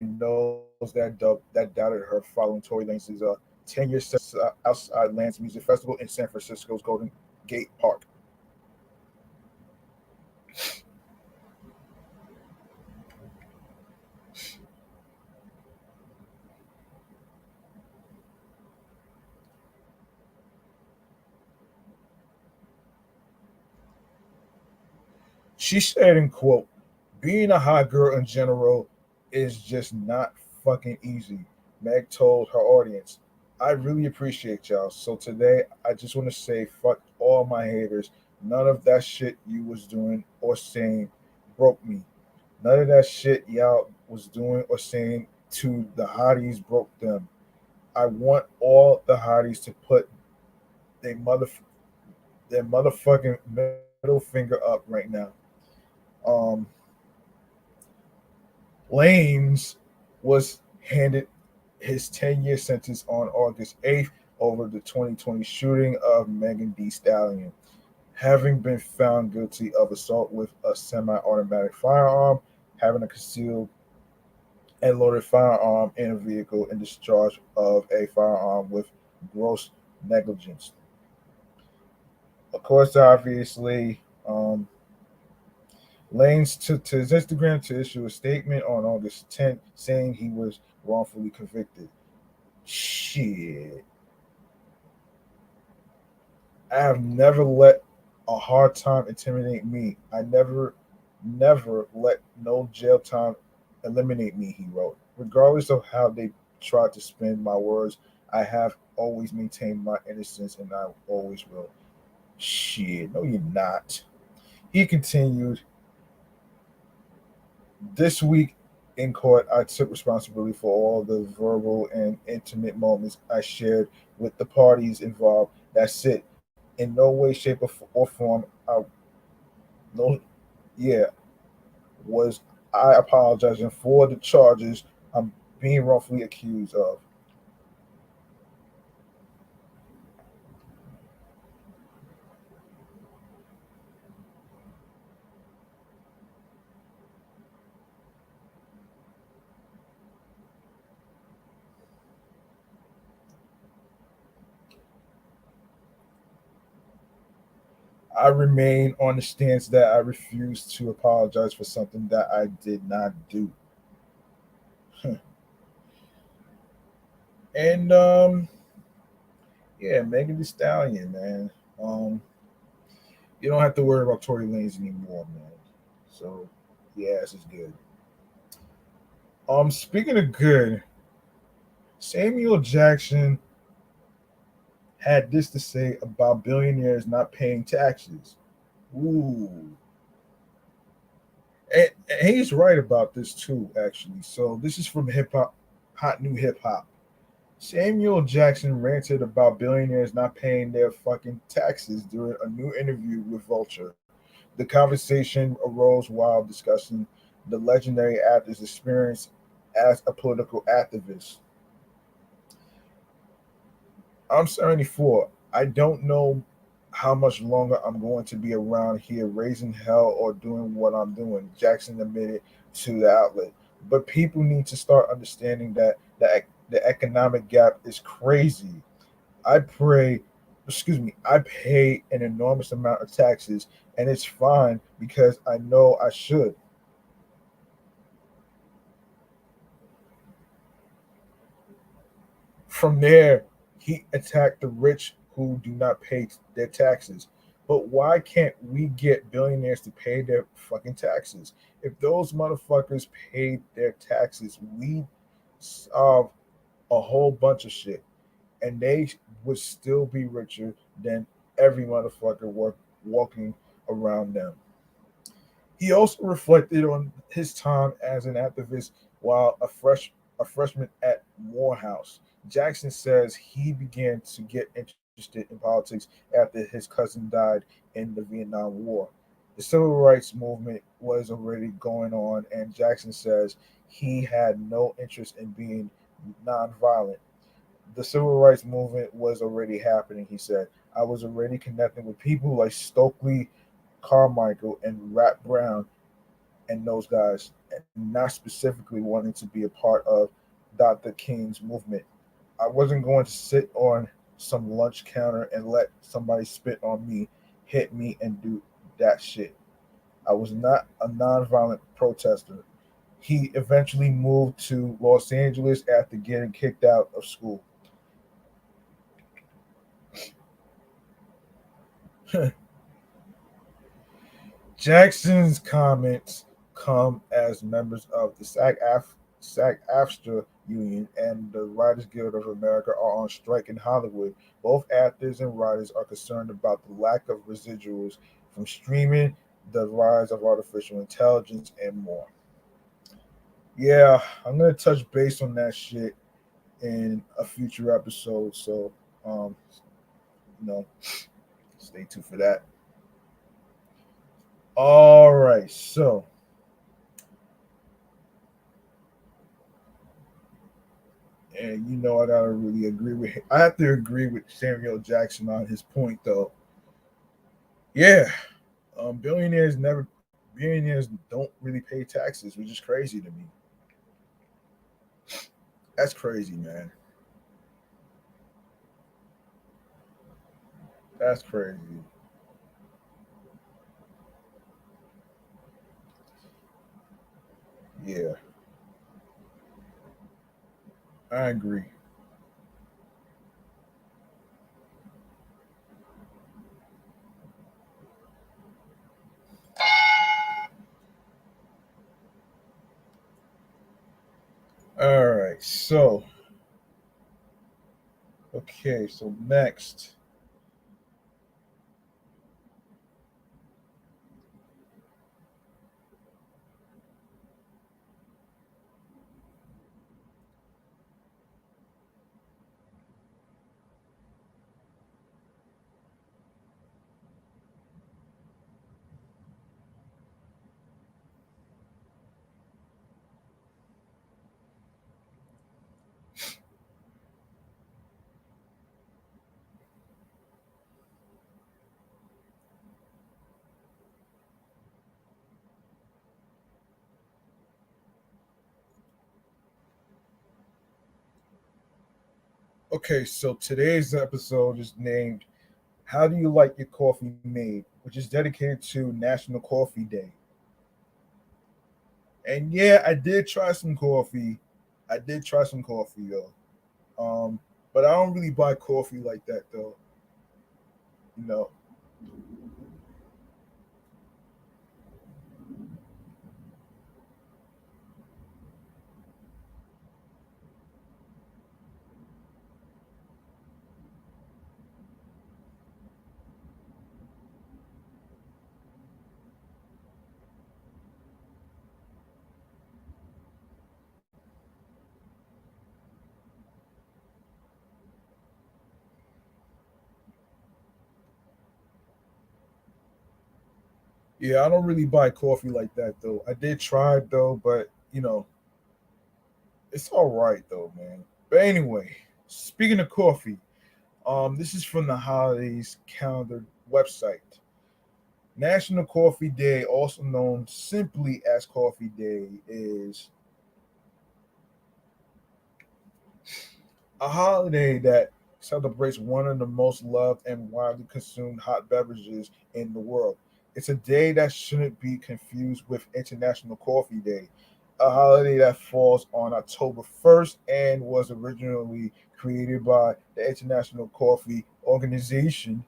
knows that doubted her following Tory Lanez's 10-year sentence outside Lance Music Festival in San Francisco's Golden Gate Park. She said, in quote, being a hot girl in general is just not fucking easy. Meg told her audience, I really appreciate y'all. So today, I just want to say, fuck all my haters. None of that shit you was doing or saying broke me. None of that shit y'all was doing or saying to the hotties broke them. I want all the hotties to put their mother their motherfucking middle finger up right now. Um, Lanez was handed his 10-year sentence on August 8th over the 2020 shooting of Megan Thee Stallion, having been found guilty of assault with a semi-automatic firearm, having a concealed and loaded firearm in a vehicle, and discharge of a firearm with gross negligence. Of course, obviously, Lanez took to his Instagram to issue a statement on August 10th saying he was wrongfully convicted. Shit. I have never let a hard time intimidate me. I never let no jail time eliminate me, he wrote. Regardless of how they tried to spin my words, I have always maintained my innocence and I always will. Shit, no, you're not. He continued, this week in court, I took responsibility for all the verbal and intimate moments I shared with the parties involved. That's it. In no way, shape, or form, no, yeah, was I apologizing for the charges I'm being wrongfully accused of. I remain on the stance that I refuse to apologize for something that I did not do. And Yeah, Megan Thee Stallion, man. Um, you don't have to worry about Tory Lanez anymore, man. So, yeah, this is good. Speaking of good, Samuel Jackson had this to say about billionaires not paying taxes. Ooh, and he's right about this too, actually. So this is from Hip Hop, Hot New Hip Hop. Samuel Jackson ranted about billionaires not paying their fucking taxes during a new interview with Vulture. The conversation arose while discussing the legendary actor's experience as a political activist. I'm 74. I don't know how much longer I'm going to be around here raising hell or doing what I'm doing, Jackson admitted to the outlet. But people need to start understanding that the economic gap is crazy. I pray, excuse me, I pay an enormous amount of taxes, and it's fine because I know I should. From there, he attacked the rich who do not pay their taxes. But why can't we get billionaires to pay their fucking taxes? If those motherfuckers paid their taxes, we solve a whole bunch of shit, and they would still be richer than every motherfucker walking around them. He also reflected on his time as an activist while a freshman at Morehouse. Jackson says he began to get interested in politics after his cousin died in the Vietnam War. The civil rights movement was already going on, and Jackson says he had no interest in being nonviolent. The civil rights movement was already happening, he said. I was already connecting with people like Stokely Carmichael and Rat Brown and those guys, and not specifically wanting to be a part of Dr. King's movement. I wasn't going to sit on some lunch counter and let somebody spit on me, hit me, and do that shit. I was not a nonviolent protester. He eventually moved to Los Angeles after getting kicked out of school. Jackson's comments come as members of the SAG-AFTRA union and the Writers Guild of America are on strike in Hollywood. Both actors and writers are concerned about the lack of residuals from streaming, the rise of artificial intelligence, and more. Yeah, I'm gonna touch base on that shit in a future episode. So, um, you know, stay tuned for that. All right, so and I gotta really agree with him. I have to agree with Samuel Jackson on his point though. Yeah, billionaires don't really pay taxes, which is crazy to me. That's crazy, man. That's crazy. Yeah, I agree. All right, so okay, so next. Okay, so today's episode is named "How Do You Like Your Coffee Made," which is dedicated to National Coffee Day. And yeah, I did try some coffee. I did try some coffee though. Um, but I don't really buy coffee like that though. You know, yeah, I don't really buy coffee like that though. I did try it though, but it's all right though, man. But anyway, speaking of coffee, this is from the holidays calendar website. National Coffee Day, also known simply as Coffee Day, is a holiday that celebrates one of the most loved and widely consumed hot beverages in the world. It's a day that shouldn't be confused with International Coffee Day, a holiday that falls on October 1st and was originally created by the International Coffee Organization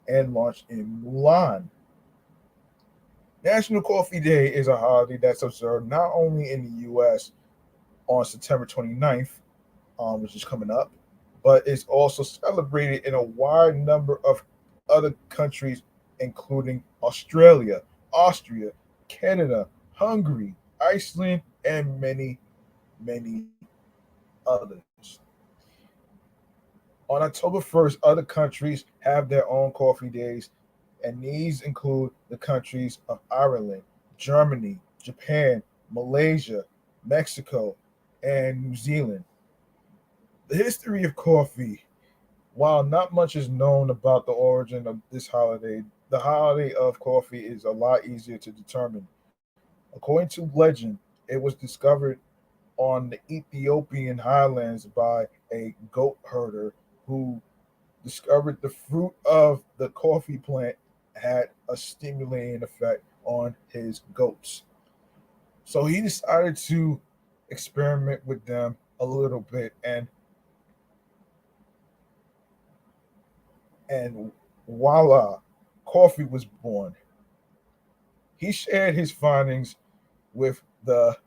and launched in Milan. National Coffee Day is a holiday that's observed not only in the US on September 29th, which is coming up, but it's also celebrated in a wide number of other countries, including Australia, Austria, Canada, Hungary, Iceland, and many, many others. On October 1st, other countries have their own coffee days, and these include the countries of Ireland, Germany, Japan, Malaysia, Mexico, and New Zealand. The history of coffee. While not much is known about the origin of this holiday, the holiday of coffee is a lot easier to determine. According to legend, it was discovered on the Ethiopian highlands by a goat herder who discovered the fruit of the coffee plant had a stimulating effect on his goats. So he decided to experiment with them a little bit, and voila, coffee was born. He shared his findings with the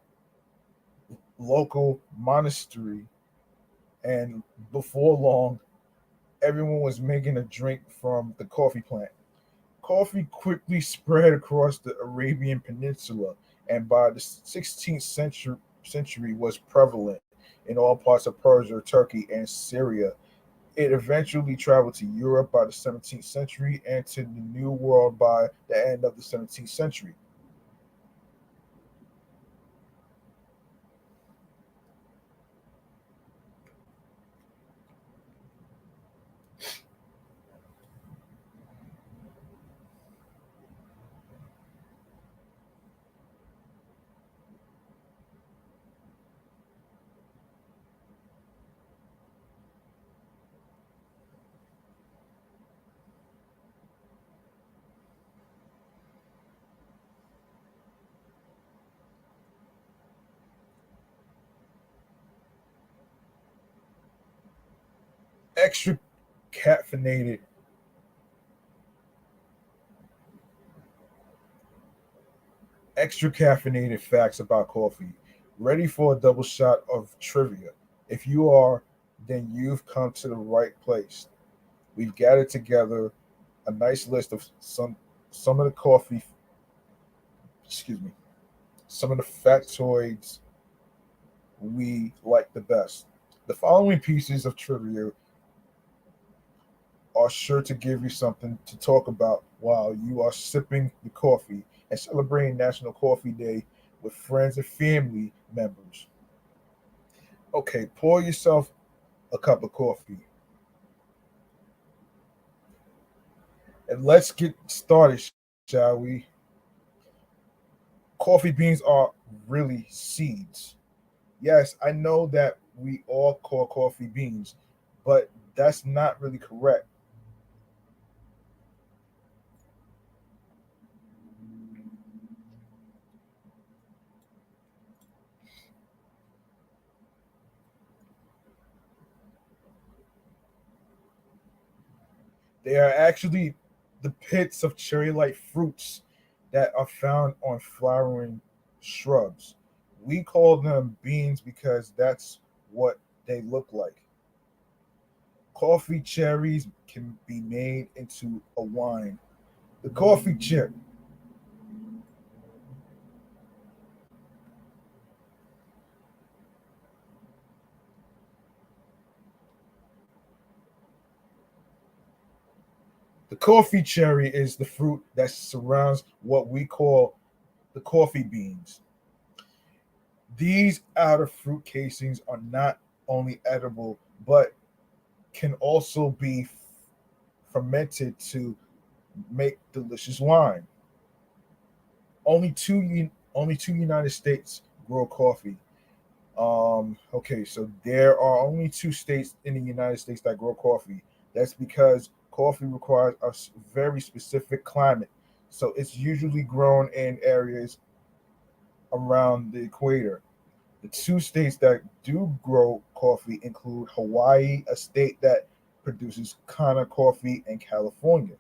local monastery, and before long, everyone was making a drink from the coffee plant. Coffee quickly spread across the Arabian Peninsula, and by the 16th century was prevalent in all parts of Persia, Turkey, and Syria. It eventually traveled to Europe by the 17th century and to the New World by the end of the 17th century. Extra caffeinated, extra caffeinated facts about coffee. Ready for a double shot of trivia? If you are, then you've come to the right place. We've gathered together a nice list of some of the coffee, excuse me, some of the factoids we like the best. The following pieces of trivia are sure to give you something to talk about while you are sipping your coffee and celebrating National Coffee Day with friends and family members. Okay, pour yourself a cup of coffee and let's get started, shall we? Coffee beans are really seeds. Yes, I know that we all call coffee beans, but that's not really correct. They are actually the pits of cherry-like fruits that are found on flowering shrubs. We call them beans because that's what they look like. Coffee cherries can be made into a wine. The coffee cherry, the coffee cherry is the fruit that surrounds what we call the coffee beans. These outer fruit casings are not only edible but can also be fermented to make delicious wine. Only two United States grow coffee. Okay, so there are only two states in the United States that grow coffee. That's because coffee requires a very specific climate. So it's usually grown in areas around the equator. The two states that do grow coffee include Hawaii, a state that produces Kana coffee, and California.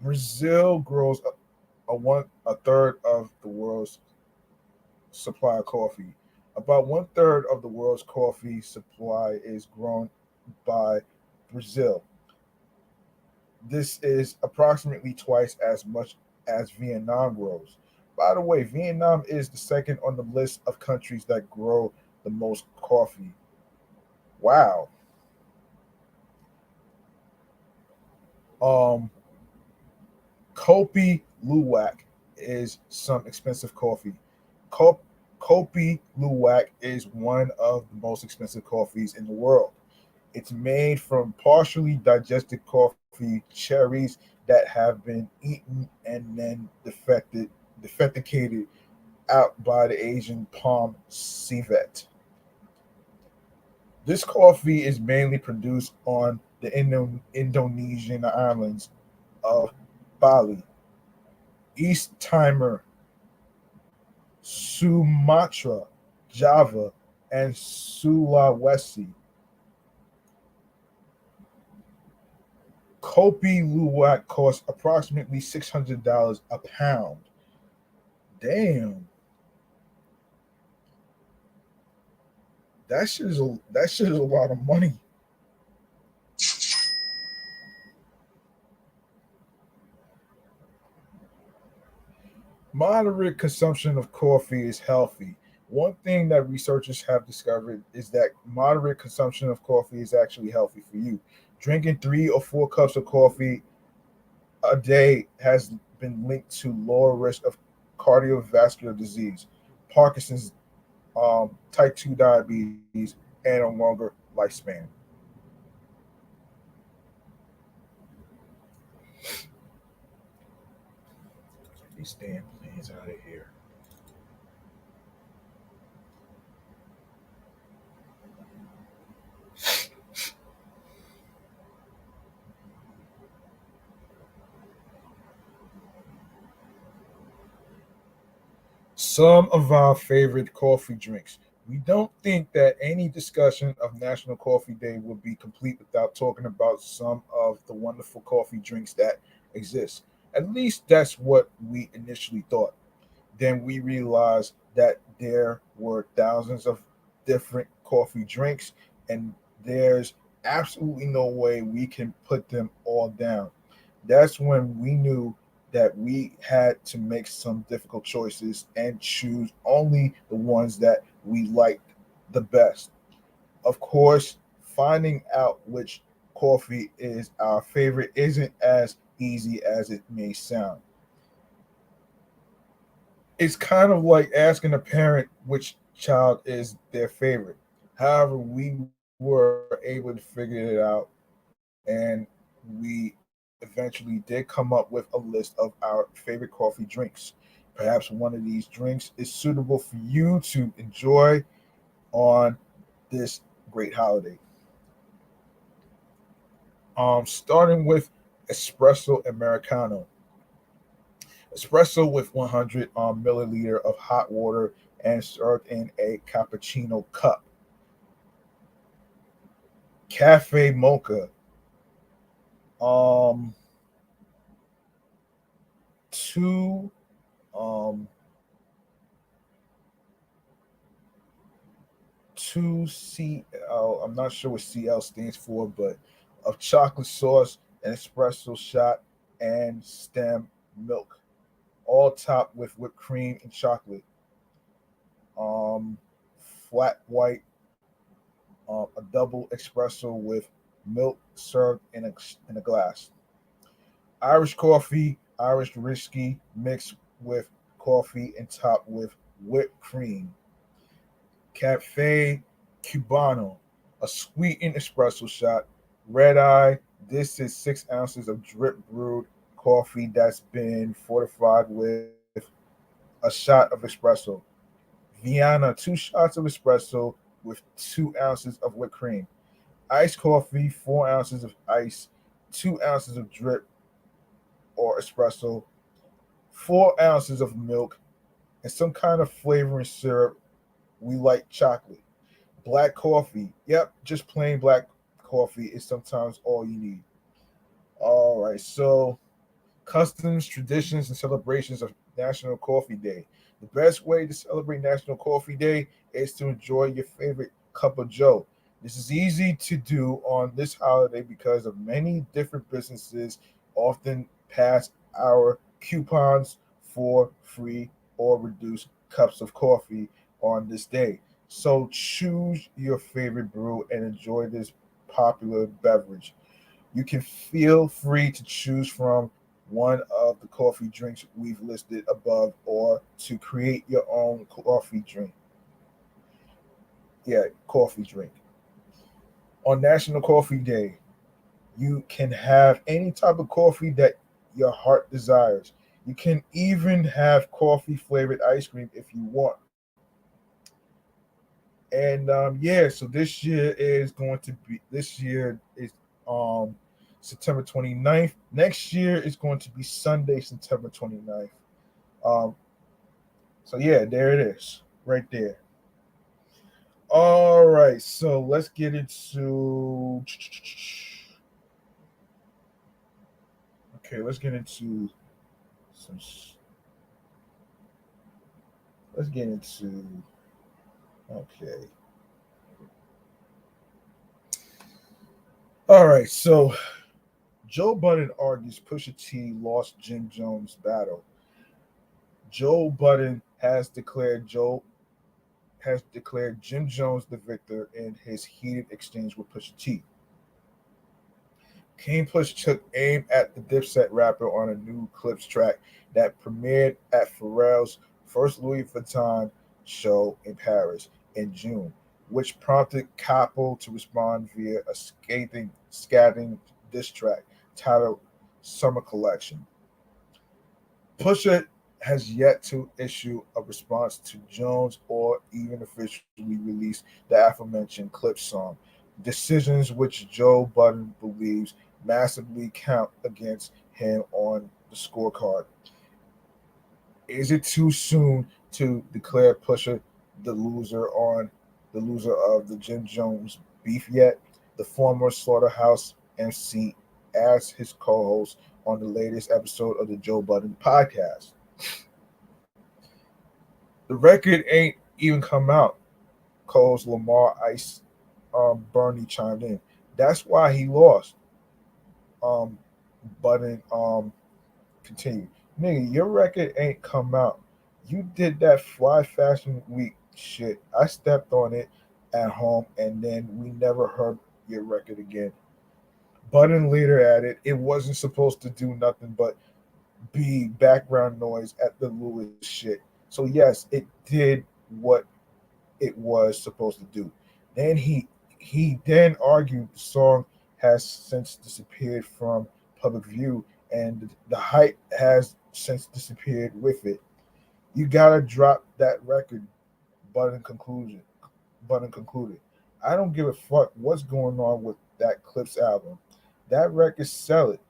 Brazil grows a third of the world's supply of coffee. About one third of the world's coffee supply is grown by Brazil. This is approximately twice as much as Vietnam grows. By the way, Vietnam is the second on the list of countries that grow the most coffee. Wow. Um, Kopi Luwak is some expensive coffee. Kop- Kopi Luwak is one of the most expensive coffees in the world. It's made from partially digested coffee cherries that have been eaten and then defecated out by the Asian palm civet. This coffee is mainly produced on the Indonesian islands of Bali, East Timor, Sumatra, Java, and Sulawesi. Kopi Luwak costs approximately $600 a pound. Damn, that shit is a lot of money. Moderate consumption of coffee is healthy. One thing that researchers have discovered is that moderate consumption of coffee is actually healthy for you. Drinking 3 or 4 cups of coffee a day has been linked to lower risk of cardiovascular disease, Parkinson's, type 2 diabetes, and a longer lifespan. These damn planes out of here. Some of our favorite coffee drinks. We don't think that any discussion of National Coffee Day would be complete without talking about some of the wonderful coffee drinks that exist. At least that's what we initially thought. Then we realized that there were thousands of different coffee drinks, and there's absolutely no way we can put them all down. That's when we knew that we had to make some difficult choices and choose only the ones that we liked the best. Of course, finding out which coffee is our favorite isn't as easy as it may sound. It's kind of like asking a parent which child is their favorite. However, we were able to figure it out, and we eventually did come up with a list of our favorite coffee drinks. Perhaps one of these drinks is suitable for you to enjoy on this great holiday. Starting with espresso americano. Espresso with 100 milliliter of hot water and served in a cappuccino cup. Cafe mocha, Um, two, um, two CL. I'm not sure what CL stands for, but of chocolate sauce, an espresso shot, and stem milk, all topped with whipped cream and chocolate. Um, Flat white, a double espresso with milk served in a glass. Irish coffee, Irish whiskey mixed with coffee and topped with whipped cream. Cafe Cubano, a sweetened espresso shot. Red Eye, this is 6 ounces of drip brewed coffee that's been fortified with a shot of espresso. Vienna, 2 shots of espresso with 2 ounces of whipped cream. Iced coffee, 4 ounces of ice, 2 ounces of drip or espresso, 4 ounces of milk, and some kind of flavoring syrup. We like chocolate. Black coffee. Yep, just plain black coffee is sometimes all you need. All right, so customs, traditions, and celebrations of National Coffee Day. The best way to celebrate National Coffee Day is to enjoy your favorite cup of Joe. This is easy to do on this holiday because of many different businesses often pass our coupons for free or reduced cups of coffee on this day. So choose your favorite brew and enjoy this popular beverage. You can feel free to choose from one of the coffee drinks we've listed above or to create your own coffee drink. Yeah, coffee drink. On National Coffee Day, you can have any type of coffee that your heart desires. You can even have coffee flavored ice cream if you want. And yeah, so this year is um September 29th. Next year is going to be Sunday, September 29th. Um so yeah, there it is. Right there. All right, so let's get into okay, some let's get into okay. All right, so Joe Budden argues Pusha T lost Jim Jones battle. Joe Budden has declared Jim Jones the victor in his heated exchange with Pusha T. Kane Push took aim at the Dipset rapper on a new Clips track that premiered at Pharrell's first Louis Vuitton show in Paris in June, which prompted Capo to respond via a scathing diss track titled Summer Collection. Pusha has yet to issue a response to Jones or even officially release the aforementioned Clips song, decisions which Joe Budden believes massively count against him on the scorecard. Is it too soon to declare Pusha the loser on the loser of the Jim Jones beef yet? The former Slaughterhouse MC asked his co-host on the latest episode of the Joe Budden podcast. The record ain't even come out. Co-host Lamar Ice Bernie chimed in. That's why he lost. Um, Budden continued. Nigga, your record ain't come out. You did that Fly Fashion Week shit. I stepped on it at home, and then we never heard your record again. Budden later added, it wasn't supposed to do nothing but be background noise at the Lewis shit. So yes, it did what it was supposed to do. Then he argued the song has since disappeared from public view and the hype has since disappeared with it. You gotta drop that record, Budden conclusion. Budden concluded. I don't give a fuck what's going on with that Clips album. That record sell it.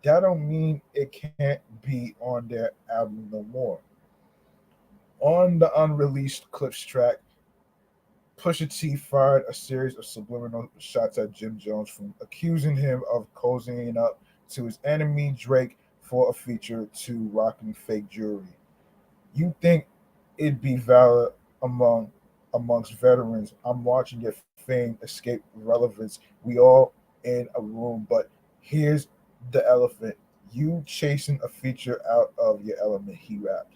That don't mean it can't be on their album no more. On the unreleased Clips track, Pusha T fired a series of subliminal shots at Jim Jones from accusing him of cozying up to his enemy Drake for a feature to rocking fake jewelry. You think it'd be valid amongst veterans? I'm watching your fame escape relevance. We all in a room, but here's the elephant. You chasing a feature out of your element, he rapped.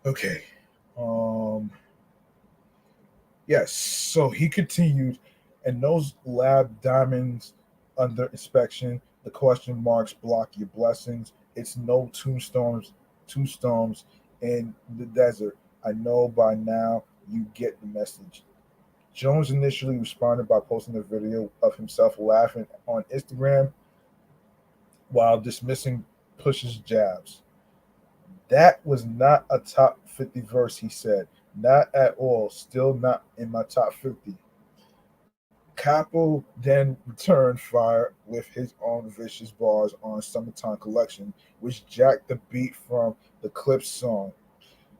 Okay. Um yes, so he continued, and those lab diamonds under inspection, the question marks block your blessings. It's no tombstones in the desert. I know by now you get the message. Jones initially responded by posting a video of himself laughing on Instagram while dismissing Push's jabs. That was not a top 50 verse, he said. Not at all. Still not in my top 50. Capo then returned fire with his own vicious bars on Summertime Collection, which jacked the beat from the Clips song.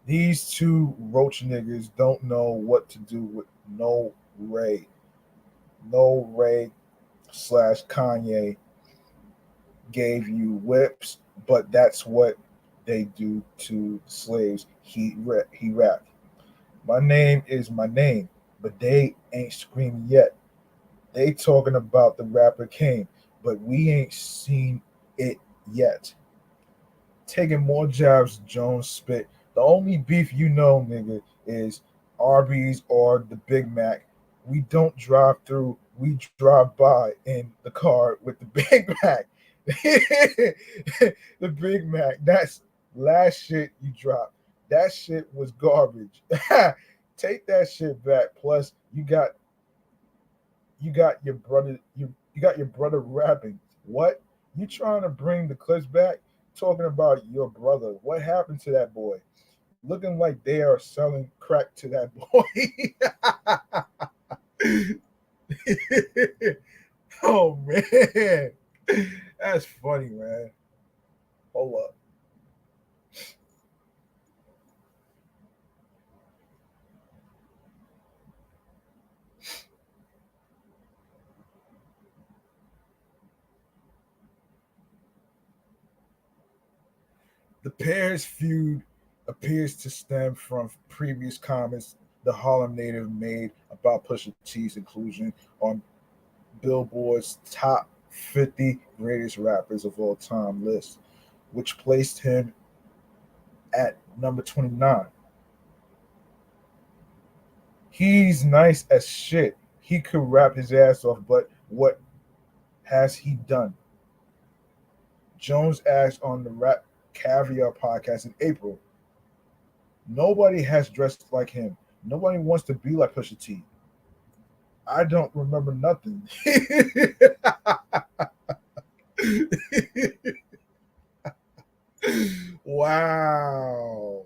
These two roach niggas don't know what to do with no Ray. No Ray slash Kanye gave you whips, but that's what they do to slaves. He rapped. My name is my name, but they ain't screaming yet. They talking about the rapper came, but we ain't seen it yet. Taking more jabs, Jones spit. The only beef you know, nigga, is Arby's or the Big Mac. We don't drive through, we drive by in the car with the Big Mac. The Big Mac. That's last shit you dropped. That shit was garbage. Take that shit back. Plus, you got your brother you got your brother rapping. What? You trying to bring the clips back? Talking about your brother. What happened to that boy? Looking like they are selling crack to that boy. Oh man. That's funny, man. Hold up. The pair's feud appears to stem from previous comments the Harlem native made about Pusha T's inclusion on Billboard's top 50 greatest rappers of all time list, which placed him at number 29. He's nice as shit. He could rap his ass off, but what has he done? Jones asked on the Rap Caviar podcast in April. Nobody has dressed like him. Nobody wants to be like Pusha T. I don't remember nothing. Wow.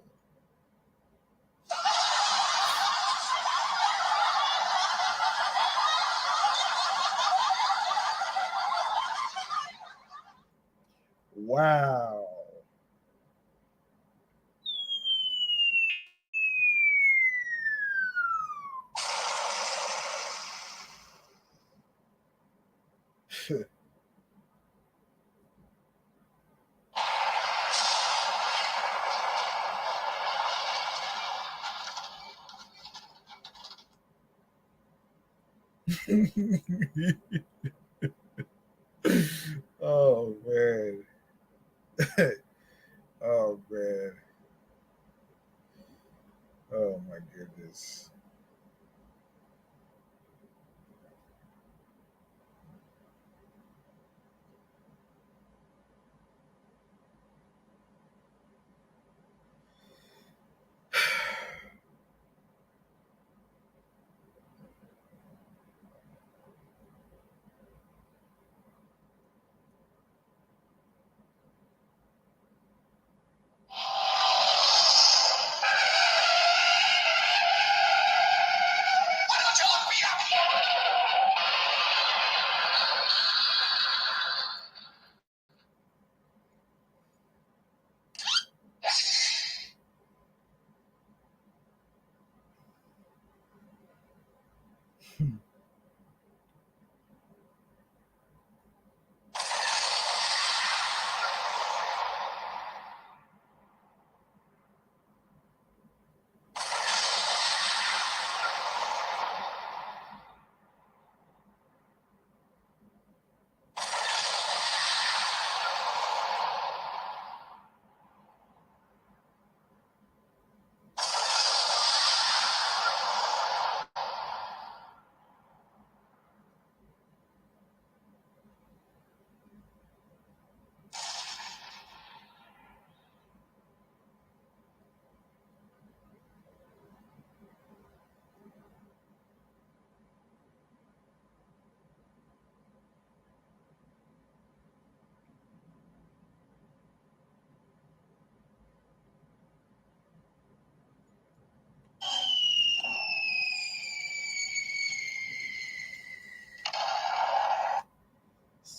Wow. Oh man. Oh man. Oh my goodness.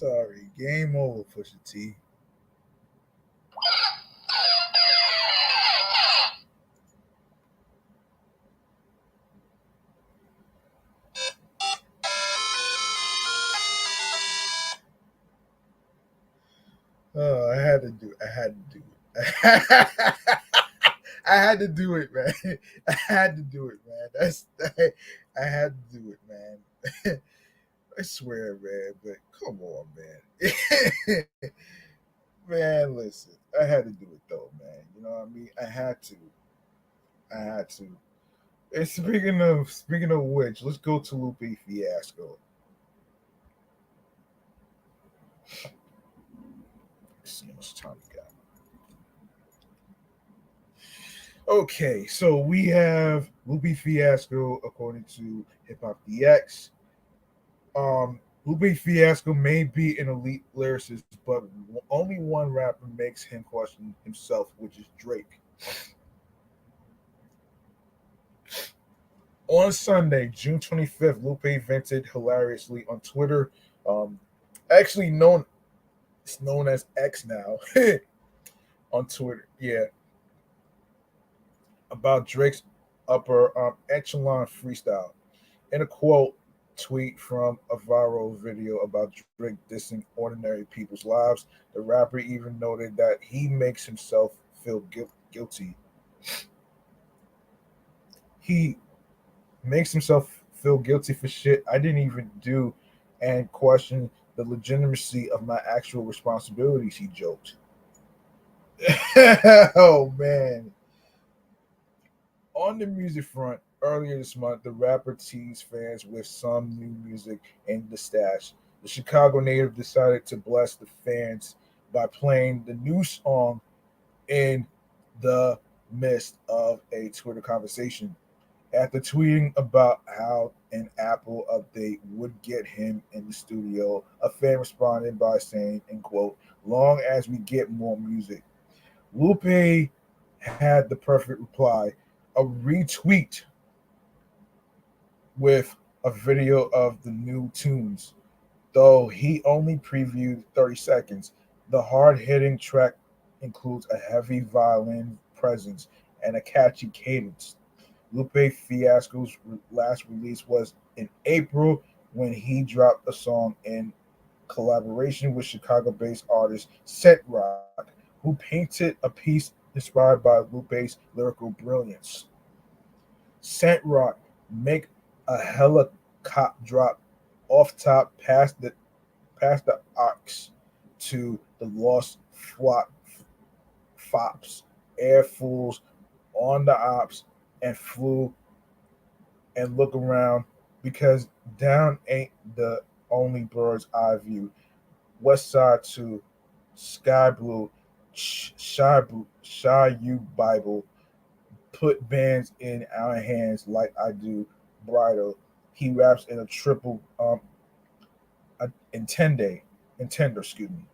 Sorry, game over, Pusha T. Oh, I had to do. I had to do it. I had to do it, man. I had to do it, man. I had to do it, man. I swear, man. But come on, man. Man, listen. I had to do it though, man. You know what I mean? I had to. I had to. And speaking of which, let's go to Lupe Fiasco. Let's see how much time we got. Okay, so we have Lupe Fiasco according to Hip Hop DX. Lupe Fiasco may be an elite lyricist, but only one rapper makes him question himself, which is Drake. On Sunday, June 25th, Lupe vented hilariously on Twitter, um, actually known as X now, on Twitter. Yeah, about Drake's upper echelon freestyle. In a quote tweet from a viral video about Drake dissing ordinary people's lives, the rapper even noted that he makes himself feel guilty. He makes himself feel guilty for shit I didn't even do and question the legitimacy of my actual responsibilities, he joked. Oh, man. On the music front, earlier this month, the rapper teased fans with some new music in the stash. The Chicago native decided to bless the fans by playing the new song in the midst of a Twitter conversation. After tweeting about how an Apple update would get him in the studio, a fan responded by saying, in quote, long as we get more music. Lupe had the perfect reply, a retweet with a video of the new tunes, though he only previewed 30 seconds. The hard hitting track includes a heavy violin presence and a catchy cadence. Lupe Fiasco's last release was in April when he dropped a song in collaboration with Chicago based artist Set Rock, who painted a piece inspired by Lupe's lyrical brilliance. Scent Rock make a helicopter drop off top past the ox to the lost fops, air fools on the ops and flew and look around because down ain't the only bird's eye view. West side to sky blue, shy you Bible, put bands in our hands like I do bridal. He raps in a triple intende, intender, excuse me.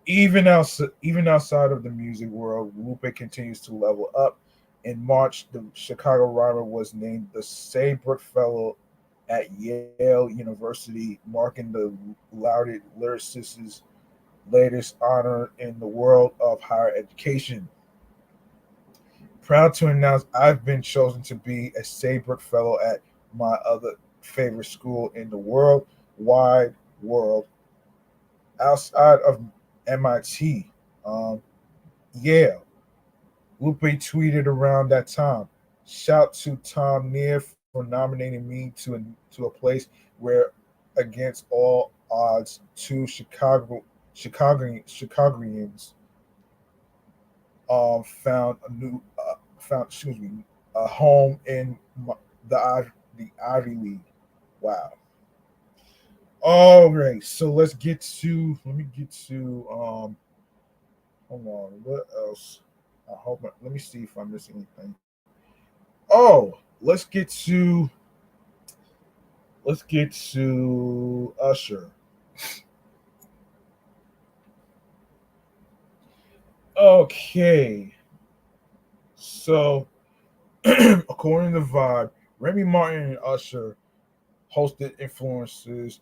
Even outside of the music world, Lupe continues to level up. In March, the Chicago Rhymer was named the Saybrook Fellow at Yale University, marking the lauded lyricist's latest honor in the world of higher education. Proud to announce I've been chosen to be a Saybrook Fellow at my other favorite school in the wide world, outside of MIT. Um, yeah, Lupe tweeted around that time. Shout to Tom Neer for nominating me to a place where, against all odds, two Chicagoans found excuse me a home in the Ivy League. Wow. All right, so let me get to hold on, what else? Let me see if I miss anything. Oh, let's get to Usher. Okay, so according to Vibe, Remy Martin and Usher hosted influencers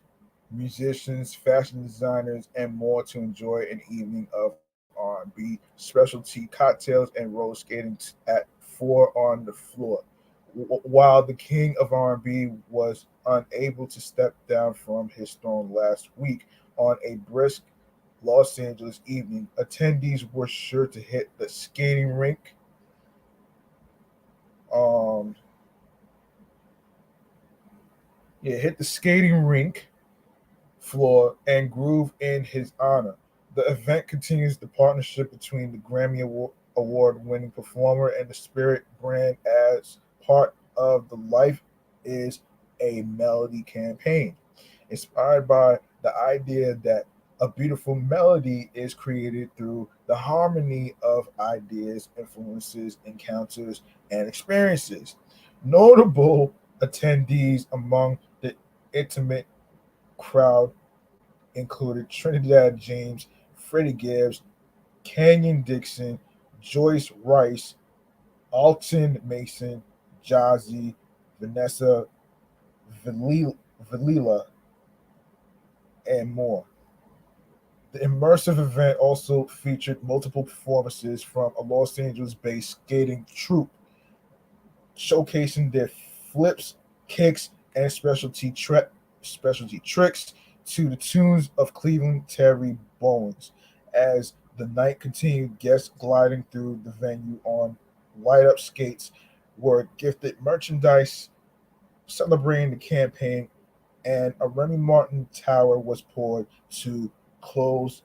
musicians, fashion designers, and more to enjoy an evening of R&B, specialty cocktails, and roller skating at 4 on the floor. While the king of R&B was unable to step down from his throne last week on a brisk Los Angeles evening, attendees were sure to hit the skating rink, um, hit the skating rink floor and groove in his honor. The event continues the partnership between the Grammy Award winning performer and the Spirit brand as part of the Life is a Melody campaign, inspired by the idea that a beautiful melody is created through the harmony of ideas, influences, encounters, and experiences. Notable attendees among the intimate crowd included Trinidad James, Freddie Gibbs, Canyon Dixon, Joyce Rice, Alton Mason, Jazzy, Vanessa Valila, and more. The immersive event also featured multiple performances from a Los Angeles based skating troupe, showcasing their flips, kicks, and specialty tricks to the tunes of Cleveland Terry Bowens. As the night continued, guests gliding through the venue on light up skates were gifted merchandise celebrating the campaign, and a Remy Martin tower was poured to close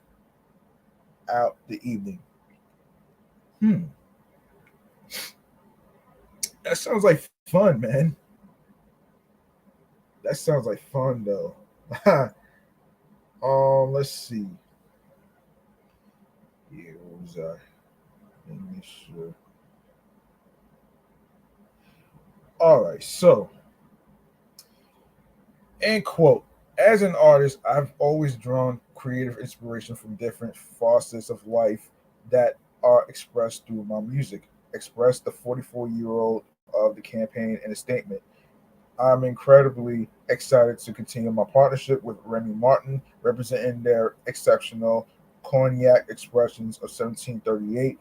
out the evening. Hmm, that sounds like fun, man. That sounds like fun, though. Let's see. Yeah, what was I? Let me make sure. All right, so end quote. As an artist, I've always drawn creative inspiration from different facets of life that are expressed through my music. Expressed the 44-year-old of the campaign in a statement. I'm incredibly excited to continue my partnership with Remy Martin, representing their exceptional cognac expressions of 1738,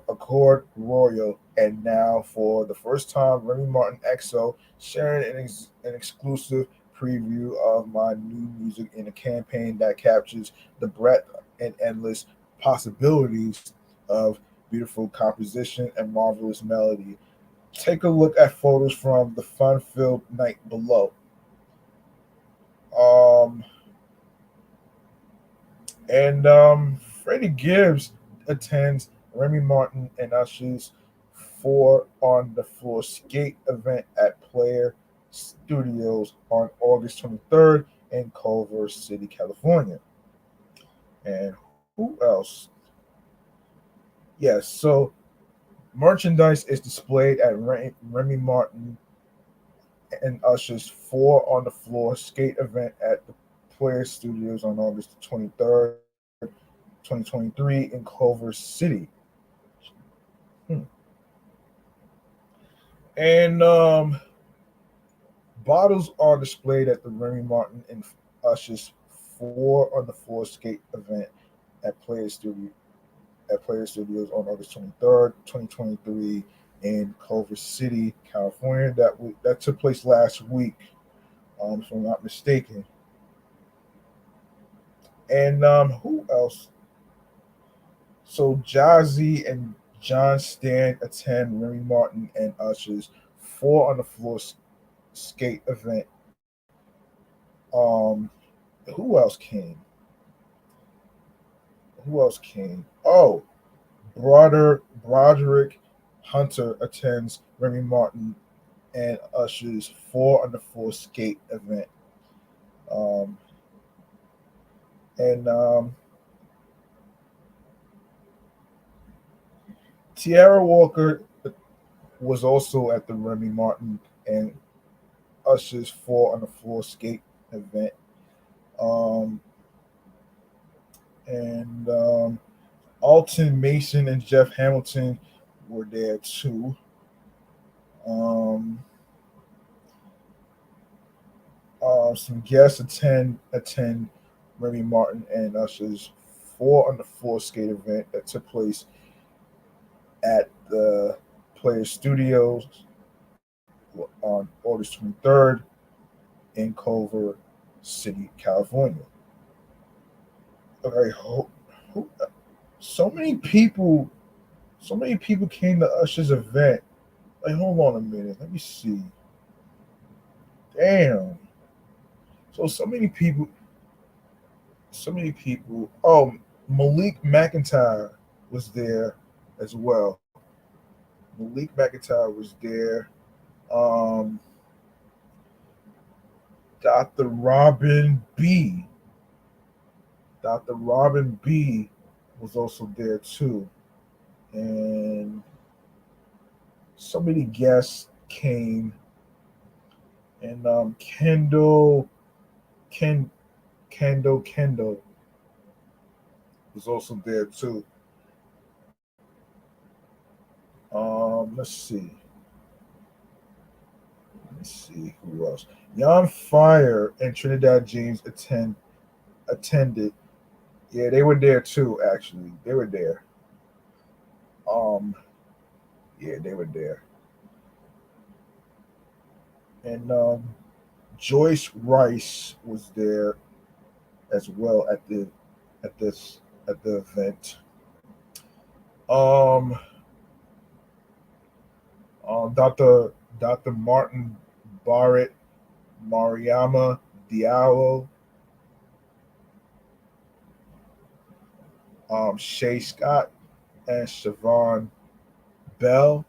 Accord Royal, and now for the first time, Remy Martin XO sharing an exclusive preview of my new music in a campaign that captures the breadth and endless possibilities of beautiful composition and marvelous melody. Take a look at photos from the fun-filled night below. Um, and Freddie Gibbs attends Remy Martin and Usher's 4 on the Floor skate event at Player Studios on August 23rd in Culver City, California. And who else? Yes, so merchandise is displayed at Remy Martin and Usher's 4 on the Floor skate event at the Player Studios on August 23rd, 2023 in Culver City. Hmm. And bottles are displayed at the Remy Martin and Usher's 4 on the Floor skate event at Player Studios on August 23rd, 2023 in Culver City, California. That took place last week, if I'm not mistaken. And who else? So Jazzy and John Stan attend Remy Martin and Usher's 4 on the Floor skate event. Um, who else came? Who else came? Oh, Broderick Hunter attends Remy Martin and Usher's 4 on the Floor skate event. Um, and Tierra Walker was also at the Remy Martin and Usher's 4 on the Floor skate event. Um, and Alton Mason and Jeff Hamilton were there too. Um, Some guests attend Remy Martin and Usher's 4 on the Floor skate event that took place at the Players Studios on August 23rd in Culver City, California. Okay, who, so many people, so many people came to Usher's event. Like, hold on a minute, let me see. Damn. So many people, so many people. Oh, Malik McIntyre was there as well. Malik McIntyre was there. Um, Dr. Robin B. Dr. Robin B was also there too. And so many guests came. And Ken, Kendall was also there too. Let's see. Let me see who else. Yon Fire and Trinidad James attended. Yeah, they were there too. Actually, they were there. Um, yeah, they were there. And Joyce Rice was there as well at this at the event. Um, Dr. Martin Barrett, Mariama Diallo, Shay Scott, and Siobhan Bell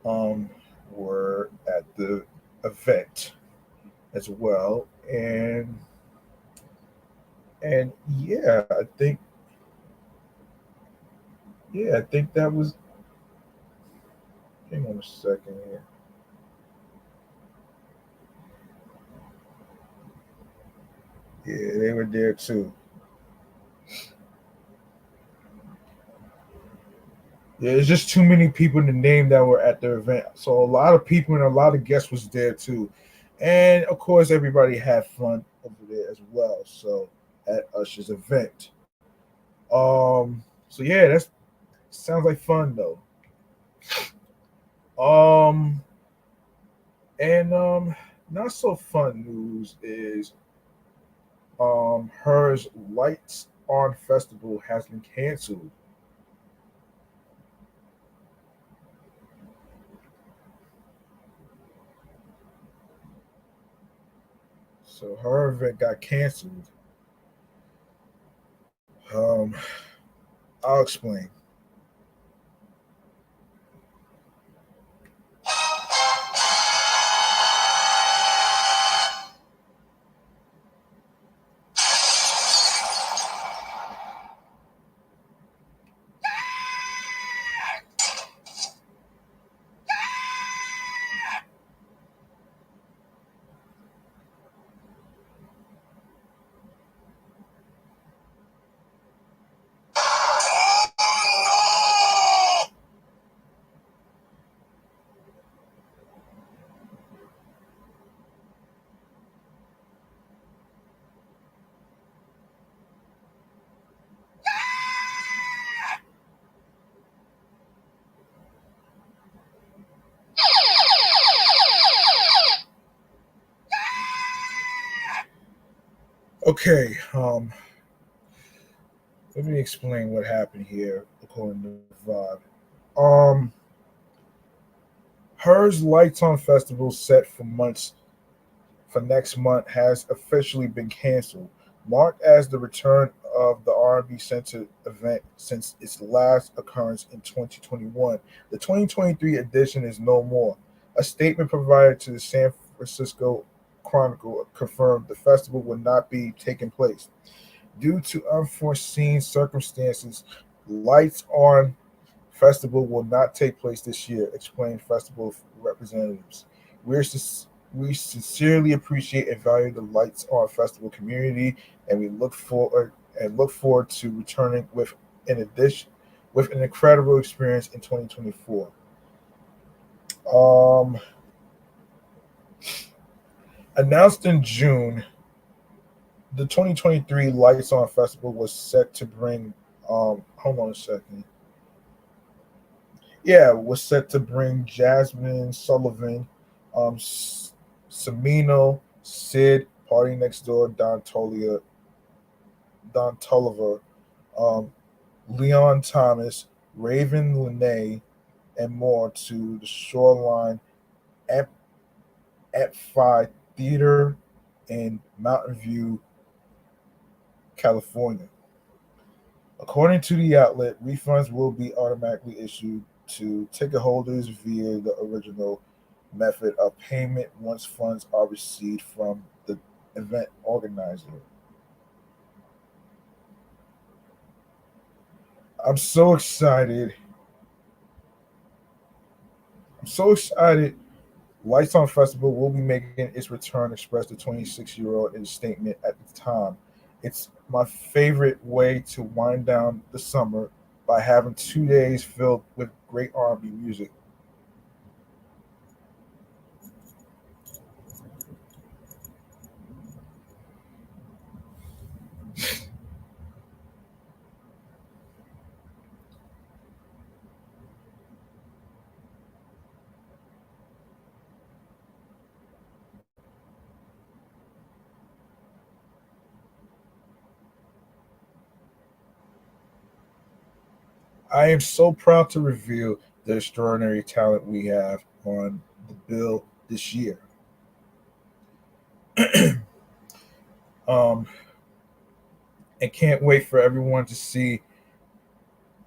um, were at the event as well. And I think that was. Hang on a second here. Yeah, they were there too. Yeah, there's just too many people in the name that were at the event. So a lot of people and a lot of guests was there too. And of course everybody had fun over there as well. So at Usher's event. So yeah, that sounds like fun though. Um and Not so fun news is H.E.R's Lights On Festival has been canceled. So her event got canceled. Um, I'll explain. Okay, let me explain what happened here according to Vibe. Um, Hers Lights On Festival set for next month has officially been canceled, marked as the return of the R&B centered event since its last occurrence in 2021. The 2023 edition is no more. A statement provided to the San Francisco Chronicle confirmed the festival will not be taking place. Due to unforeseen circumstances, Lights On Festival will not take place this year, explained festival representatives. We're we sincerely appreciate and value the Lights On Festival community, and we look forward to returning with an incredible experience in 2024. Um, Announced in June, the 2023 Lights On Festival was set to bring. Hold on a second. Yeah, was set to bring Jasmine Sullivan, Samino, Sid, Party Next Door, Don Tolliver, um, Leon Thomas, Raven Lene, and more to the Shoreline at Phi Theater in Mountain View, California. According to the outlet, refunds will be automatically issued to ticket holders via the original method of payment once funds are received from the event organizer. I'm so excited. I'm so excited. Lights On Festival will be making its return, expressed the 26-year-old in a statement at the time. It's my favorite way to wind down the summer by having 2 days filled with great R&B music. I am so proud to reveal the extraordinary talent we have on the bill this year. um, and can't wait for everyone to see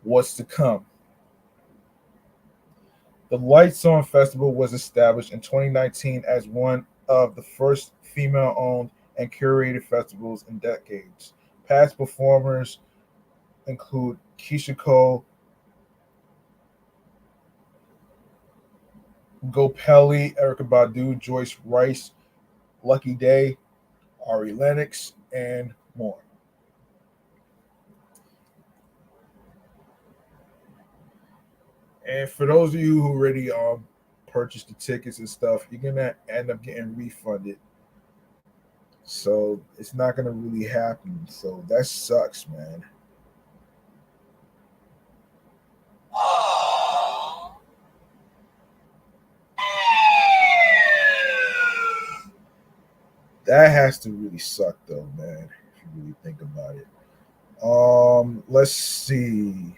what's to come. The Lights On Festival was established in 2019 as one of the first female owned and curated festivals in decades. Past performers include Keisha Cole, Gopelli, Erica Badu, Joyce Rice, Lucky Day, Ari Lennox, and more. And for those of you who already purchased the tickets and stuff, you're gonna end up getting refunded. So it's not gonna really happen. So that sucks, man. That has to really suck though, man, if you really think about it. Let's see.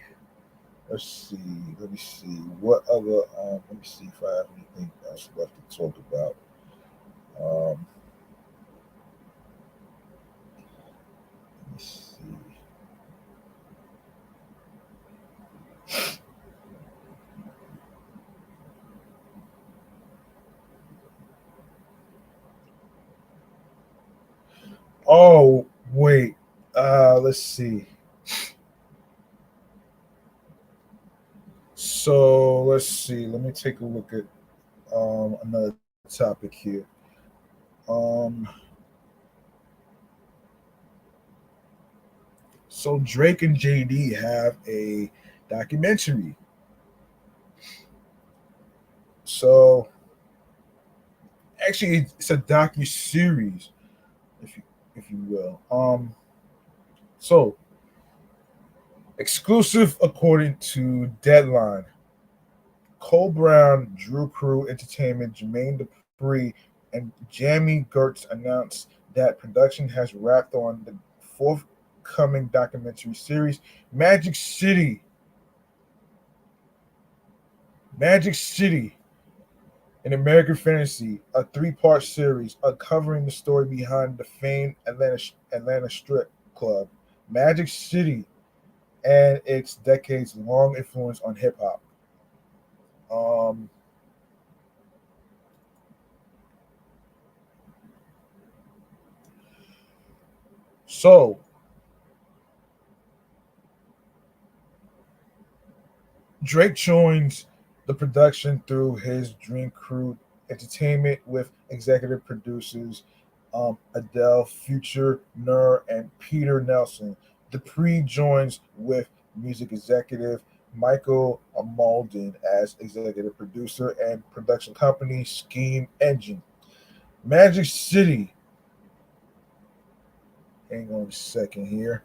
Let's see. Let me see. What other let me see if I have anything else left to talk about. Um let me see. Oh wait. Let's see. So let's see. Let me take a look at another topic here. Um, so Drake and JD have a documentary. So actually, it's a docu series, if you will. So exclusive according to Deadline. Cole Brown, Drew Crew Entertainment, Jermaine Dupri, and Jamie Gertz announced that production has wrapped on the forthcoming documentary series, Magic City. Magic City, an American Fantasy, a three-part series uncovering the story behind the famed Atlanta strip club, Magic City, and its decades-long influence on hip hop. Um, so Drake joins the production through his Dream Crew Entertainment with executive producers Adele, Future, Nur, and Peter Nelson. Dupree joins with music executive Michael Malden as executive producer and production company Scheme Engine. Magic City. Hang on a second here.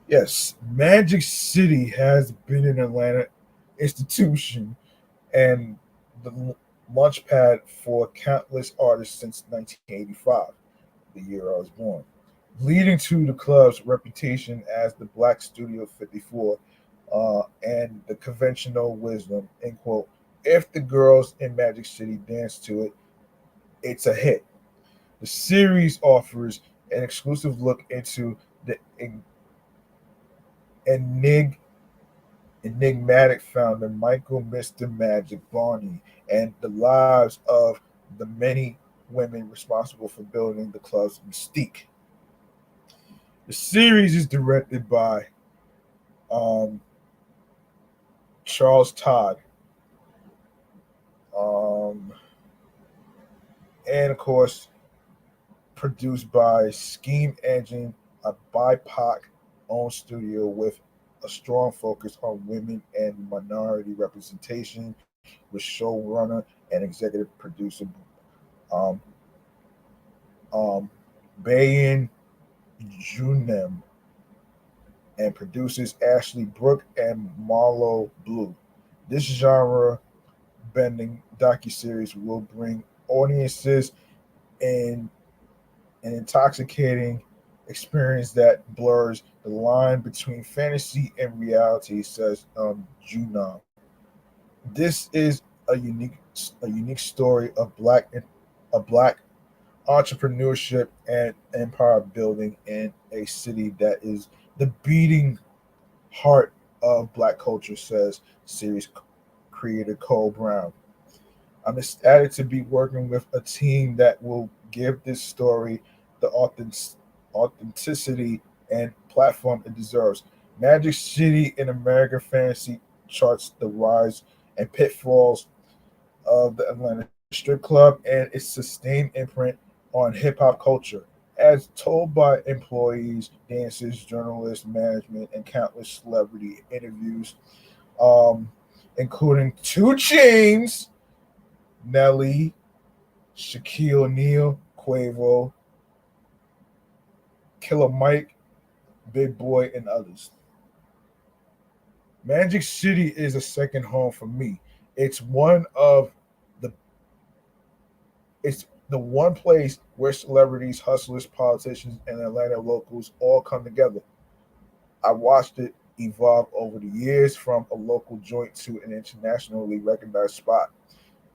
Yes, Magic City has been an Atlanta institution and the launchpad for countless artists since 1985, the year I was born, leading to the club's reputation as the Black Studio 54 and the conventional wisdom, end quote. If the girls in Magic City dance to it, it's a hit. The series offers an exclusive look into the enig- enigmatic founder Michael Mr. Magic Barney and the lives of the many women responsible for building the club's mystique. The series is directed by um, Charles Todd, um, and of course produced by Scheme Engine, a BIPOC owned studio with a strong focus on women and minority representation, with showrunner and executive producer um, um, Bayan Junem and producers Ashley Brooke and Marlo Blue. This genre bending docuseries will bring audiences in an intoxicating experience that blurs the line between fantasy and reality, says Junam. This is a unique story of black entrepreneurship and empire building in a city that is the beating heart of black culture, says series creator Cole Brown. I'm ecstatic to be working with a team that will give this story the authenticity and platform it deserves. Magic City in American fantasy charts the rise and pitfalls of the Atlanta Strip Club and its sustained imprint on hip hop culture. As told by employees, dancers, journalists, management, and countless celebrity interviews, um, including Two Chains, Nelly, Shaquille O'Neal, Quavo, Killer Mike, Big Boy, and others. Magic City is a second home for me. It's one of the it's the one place where celebrities, hustlers, politicians, and Atlanta locals all come together. I watched it evolve over the years from a local joint to an internationally recognized spot.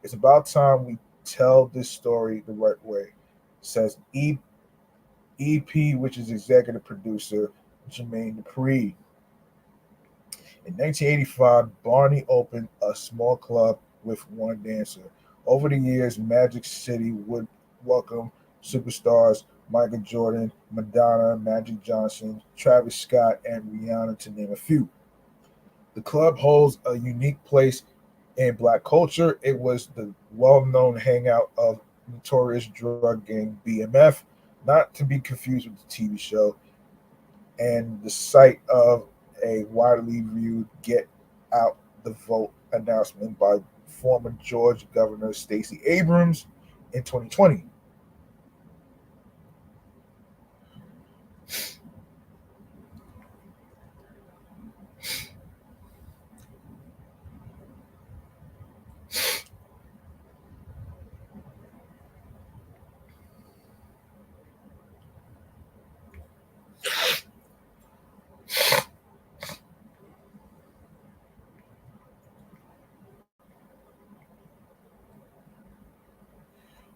It's about time we tell this story the right way, says EP, which is executive producer Jermaine Dupri. In 1985, Barney opened a small club with one dancer. Over the years, Magic City would welcome superstars Michael Jordan, Madonna, Magic Johnson, Travis Scott, and Rihanna, to name a few. The club holds a unique place in black culture. It was the well known hangout of notorious drug gang BMF, not to be confused with the TV show, and the site of a widely viewed Get Out the Vote announcement by former Georgia Governor Stacey Abrams in 2020.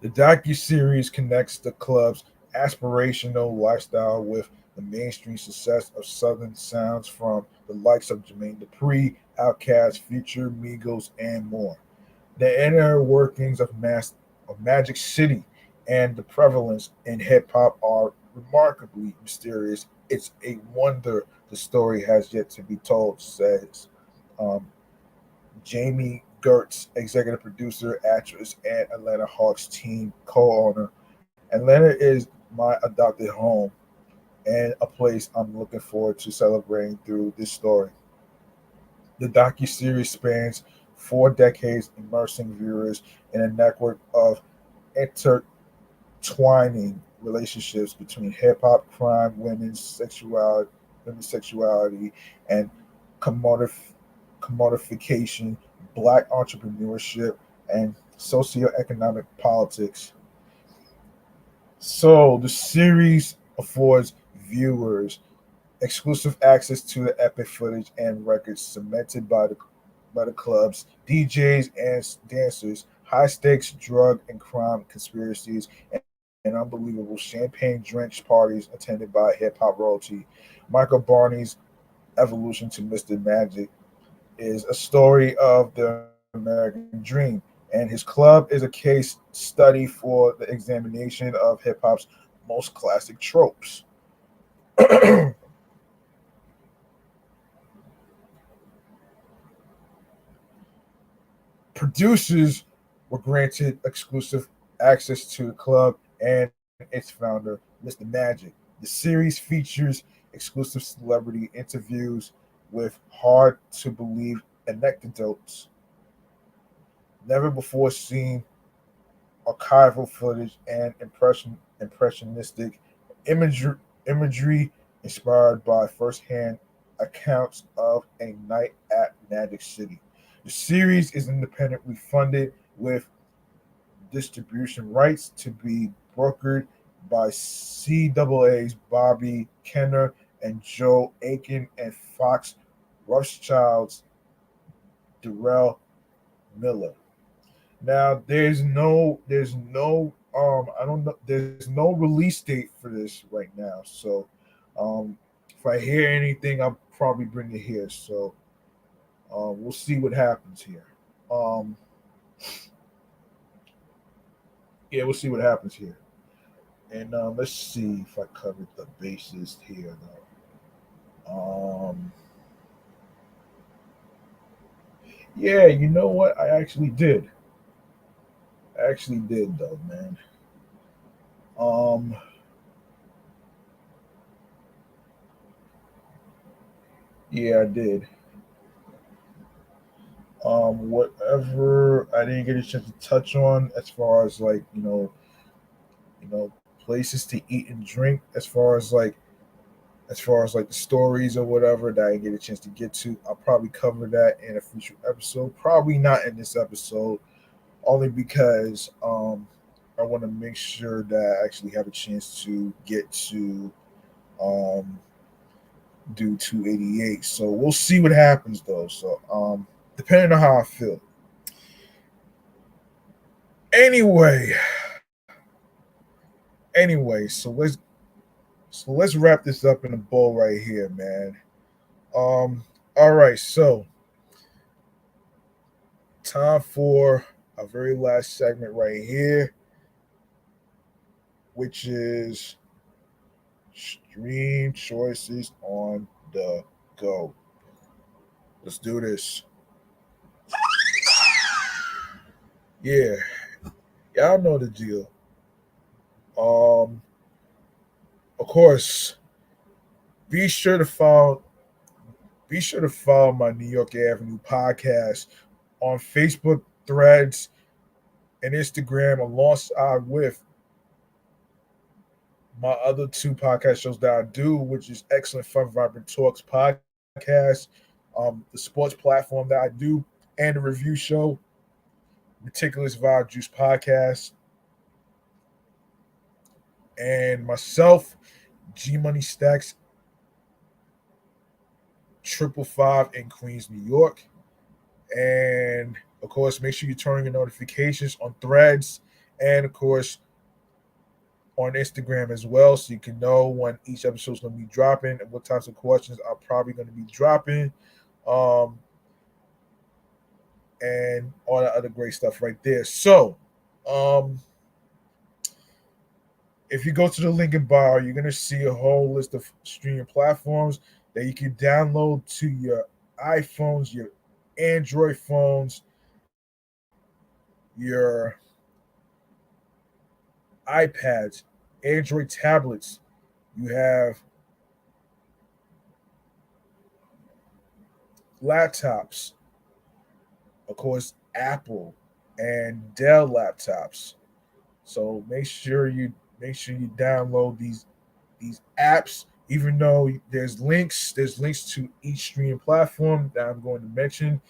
The docu-series connects the club's aspirational lifestyle with the mainstream success of Southern sounds from the likes of Jermaine Dupri, Outkast, Future, Migos, and more. The inner workings of Magic City and the prevalence in hip hop are remarkably mysterious. It's a wonder the story has yet to be told, says um, Jamie Gertz, executive producer, actress, and Atlanta Hawks team co owner. Atlanta is my adopted home, and a place I'm looking forward to celebrating through this story. The docuseries spans 4 decades, immersing viewers in a network of intertwining relationships between hip hop, crime, women's sexuality, and commodification, black entrepreneurship, and socioeconomic politics. So the series affords viewers exclusive access to the epic footage and records cemented by the clubs, DJs, and dancers, high stakes drug and crime conspiracies, and unbelievable champagne drenched parties attended by hip hop royalty. Michael Barney's evolution to Mr. Magic is a story of the American dream, and his club is a case study for the examination of hip hop's most classic tropes. Producers were granted exclusive access to the club and its founder, Mr. Magic. The series features exclusive celebrity interviews with hard to believe anecdotes, never before seen archival footage, and impressionistic imagery, imagery inspired by firsthand accounts of a night at Magic City. The series is independently funded with distribution rights to be brokered by CAA's Bobby Kenner and Joe Aiken and Fox Rothschild's Darrell Miller. Now I don't know, there's no release date for this right now. So if I hear anything, I'll probably bring it here. So we'll see what happens here. Um, yeah, we'll see what happens here. And let's see if I covered the bases here though. Yeah, you know what? I actually did. I actually did though, man. Um, yeah, I did. Whatever I didn't get a chance to touch on as far as like places to eat and drink, as far as like the stories or whatever that I didn't get a chance to get to, I'll probably cover that in a future episode. Probably not in this episode, only because I want to make sure that I actually have a chance to get to um do 288. So we'll see what happens though. So depending on how I feel. Anyway, so let's wrap this up in a bowl right here, man. All right, so time for our very last segment right here, which is stream choices on the go. Let's do this. Yeah, y'all know the deal. Um, of course, be sure to follow be sure to follow my New York Avenue podcast on Facebook, Threads, and Instagram, alongside with my other two podcast shows that I do, which is Excellent Fun Vibrant Talks podcast, the sports platform that I do, and the review show, Meticulous Vibe Juice podcast, and myself, G Money Stacks 555 in Queens, New York. And of course, make sure you turn on your notifications on Threads, and of course on Instagram as well, so you can know when each episode is going to be dropping and what types of questions are probably going to be dropping, um, and all that other great stuff right there. So, um, if you go to the link in bio, you're going to see a whole list of streaming platforms that you can download to your iPhones, your Android phones, your iPads, Android tablets. You have laptops, of course, Apple and Dell laptops. So make sure you download these apps. Even though there's links to each streaming platform that I'm going to mention.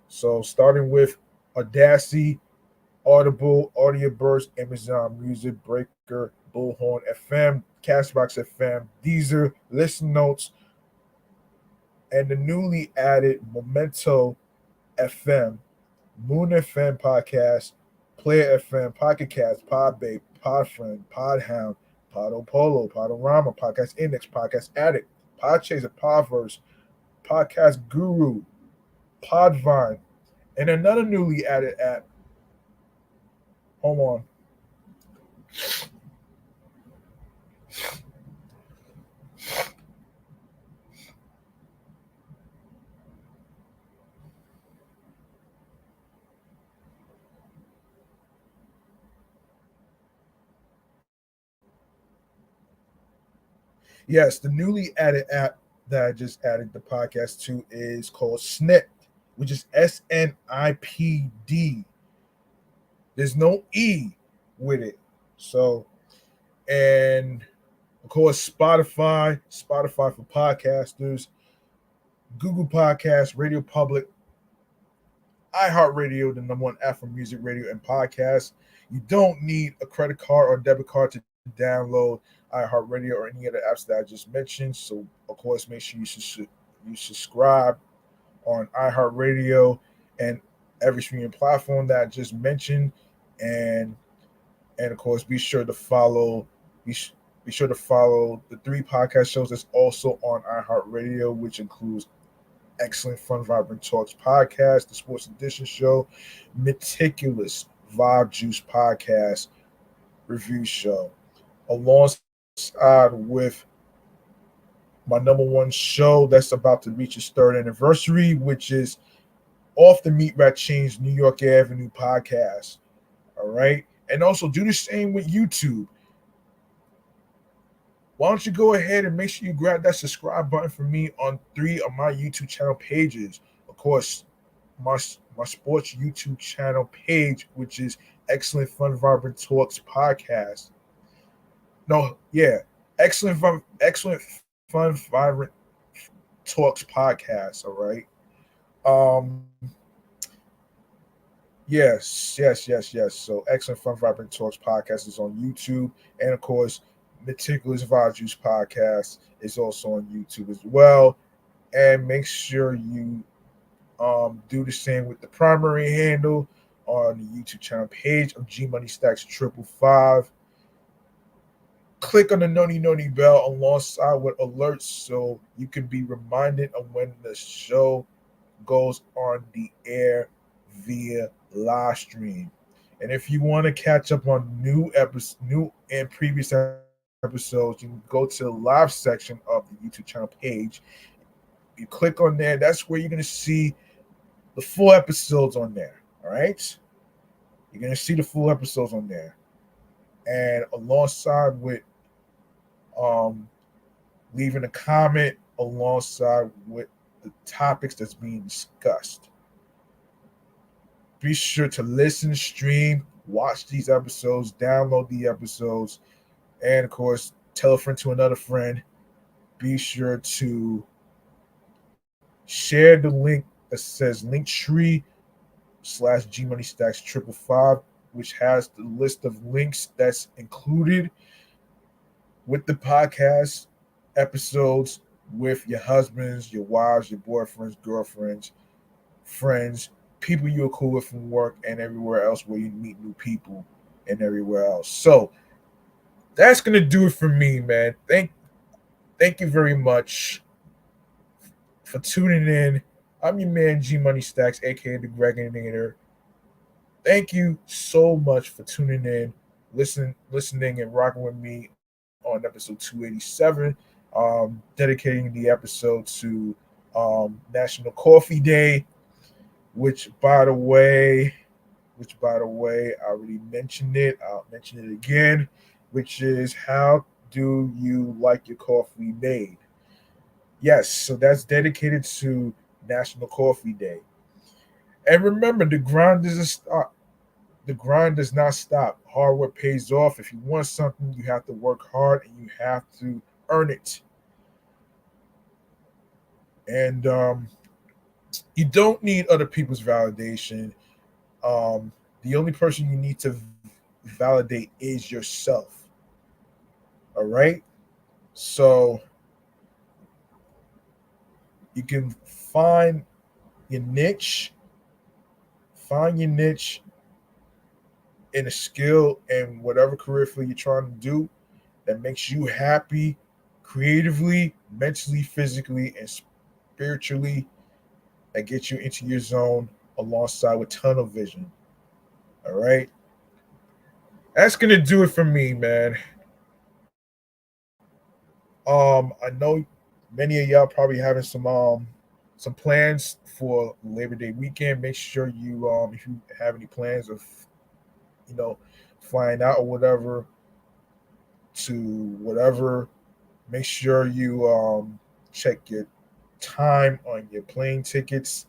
So starting with Audacity, Audible, Audio Burst, Amazon Music, Breaker, Bullhorn FM, Castbox FM, Deezer, Listen Notes, and the newly added Memento FM, Moon FM Podcast, Player FM, Pocket Cast, Podbay, Podfriend, Podhound, Podopolo, Podorama, Podcast Index, Podcast Addict, Podchaser, Podverse, Podcast Guru, Podvine, and another newly added app. Hold on. Yes, the newly added app that I just added the podcast to is called Snip, which is SNIPD. There's no E with it. So, and of course, Spotify for podcasters, Google Podcasts, Radio Public, iHeartRadio, the number one app for music, radio, and podcasts. You don't need a credit card or debit card to download iHeartRadio or any other apps that I just mentioned. So, of course, make sure you subscribe on iHeartRadio and every streaming platform that I just mentioned, and of course, be, be sure to follow the three podcast shows that's also on iHeartRadio, which includes Excellent Fun Vibrant Talks podcast, the Sports Edition show, Meticulous Vibe Juice podcast review show, alongside with my number one show that's about to reach its third anniversary, which is Off the Meat Rat Chainz New York Avenue podcast. All right. And also do the same with YouTube. Why don't you go ahead and make sure you grab that subscribe button for me on three of my YouTube channel pages? Of course, my sports YouTube channel page, which is Excellent Fun Vibrant Talks podcast. No, yeah, Excellent Fun Vibrant Talks podcast. All right. Um, yes. So Excellent Fun Vibrant Talks podcast is on YouTube, and of course, Meticulous Vibe Juice podcast is also on YouTube as well. And make sure you do the same with the primary handle on the YouTube channel page of G Money Stacks 555. Click on the noni bell alongside with alerts so you can be reminded of when the show goes on the air via live stream. And if you want to catch up on new and previous episodes, you can go to the live section of the YouTube channel page. You click on there, that's where you're going to see the full episodes on there. All right. You're going to see the full episodes on there. And alongside with um, leaving a comment alongside with the topics that's being discussed. Be sure to listen, stream, watch these episodes, download the episodes, and of course, tell a friend to another friend. Be sure to share the link that says Linktree/G Money Stacks 555, which has the list of links that's included with the podcast episodes with your husbands, your wives, your boyfriends, girlfriends, friends, people you're cool with from work, and everywhere else where you meet new people and everywhere else. So that's gonna do it for me, man. Thank you very much for tuning in. I'm your man G Money Stacks, aka the Gregonator. Thank you so much for tuning in, listening and rocking with me on episode 287. Dedicating the episode to National Coffee Day, which by the way, I already mentioned it. I'll mention it again, which is how do you like your coffee made? Yes, so that's dedicated to National Coffee Day. And remember, the grind doesn't stop. The grind does not stop. Hard work pays off. If you want something, you have to work hard and you have to earn it. And you don't need other people's validation. Um, the only person you need to validate is yourself. All right. So you can your niche, find your niche in a skill and whatever career field you're trying to do that makes you happy creatively, mentally, physically, and spiritually, that gets you into your zone alongside with tunnel vision. All right. That's gonna do it for me, man. I know many of y'all probably having some plans for Labor Day weekend. Make sure you if you have any plans of you know flying out or whatever to whatever, make sure you check your time on your plane tickets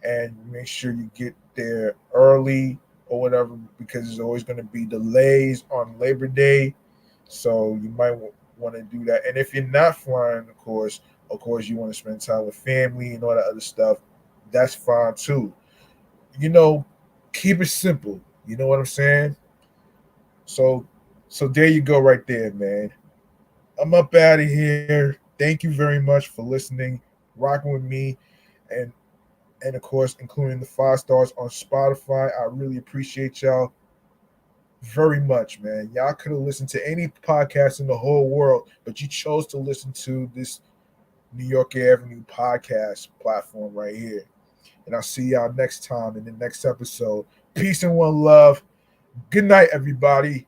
and make sure you get there early or whatever because there's always going to be delays on Labor Day. So you might want to do that. And if you're not flying, of course, you want to spend time with family and all that other stuff. That's fine too. You know, keep it simple. You know what I'm saying? So, so there you go, right there, man. I'm up out of here. Thank you very much for listening, rocking with me, and of course, including the 5 stars on Spotify. I really appreciate y'all very much, man. Y'all could have listened to any podcast in the whole world, but you chose to listen to this New York Avenue podcast platform right here. And I'll see y'all next time in the next episode. Peace and one love. Good night, everybody.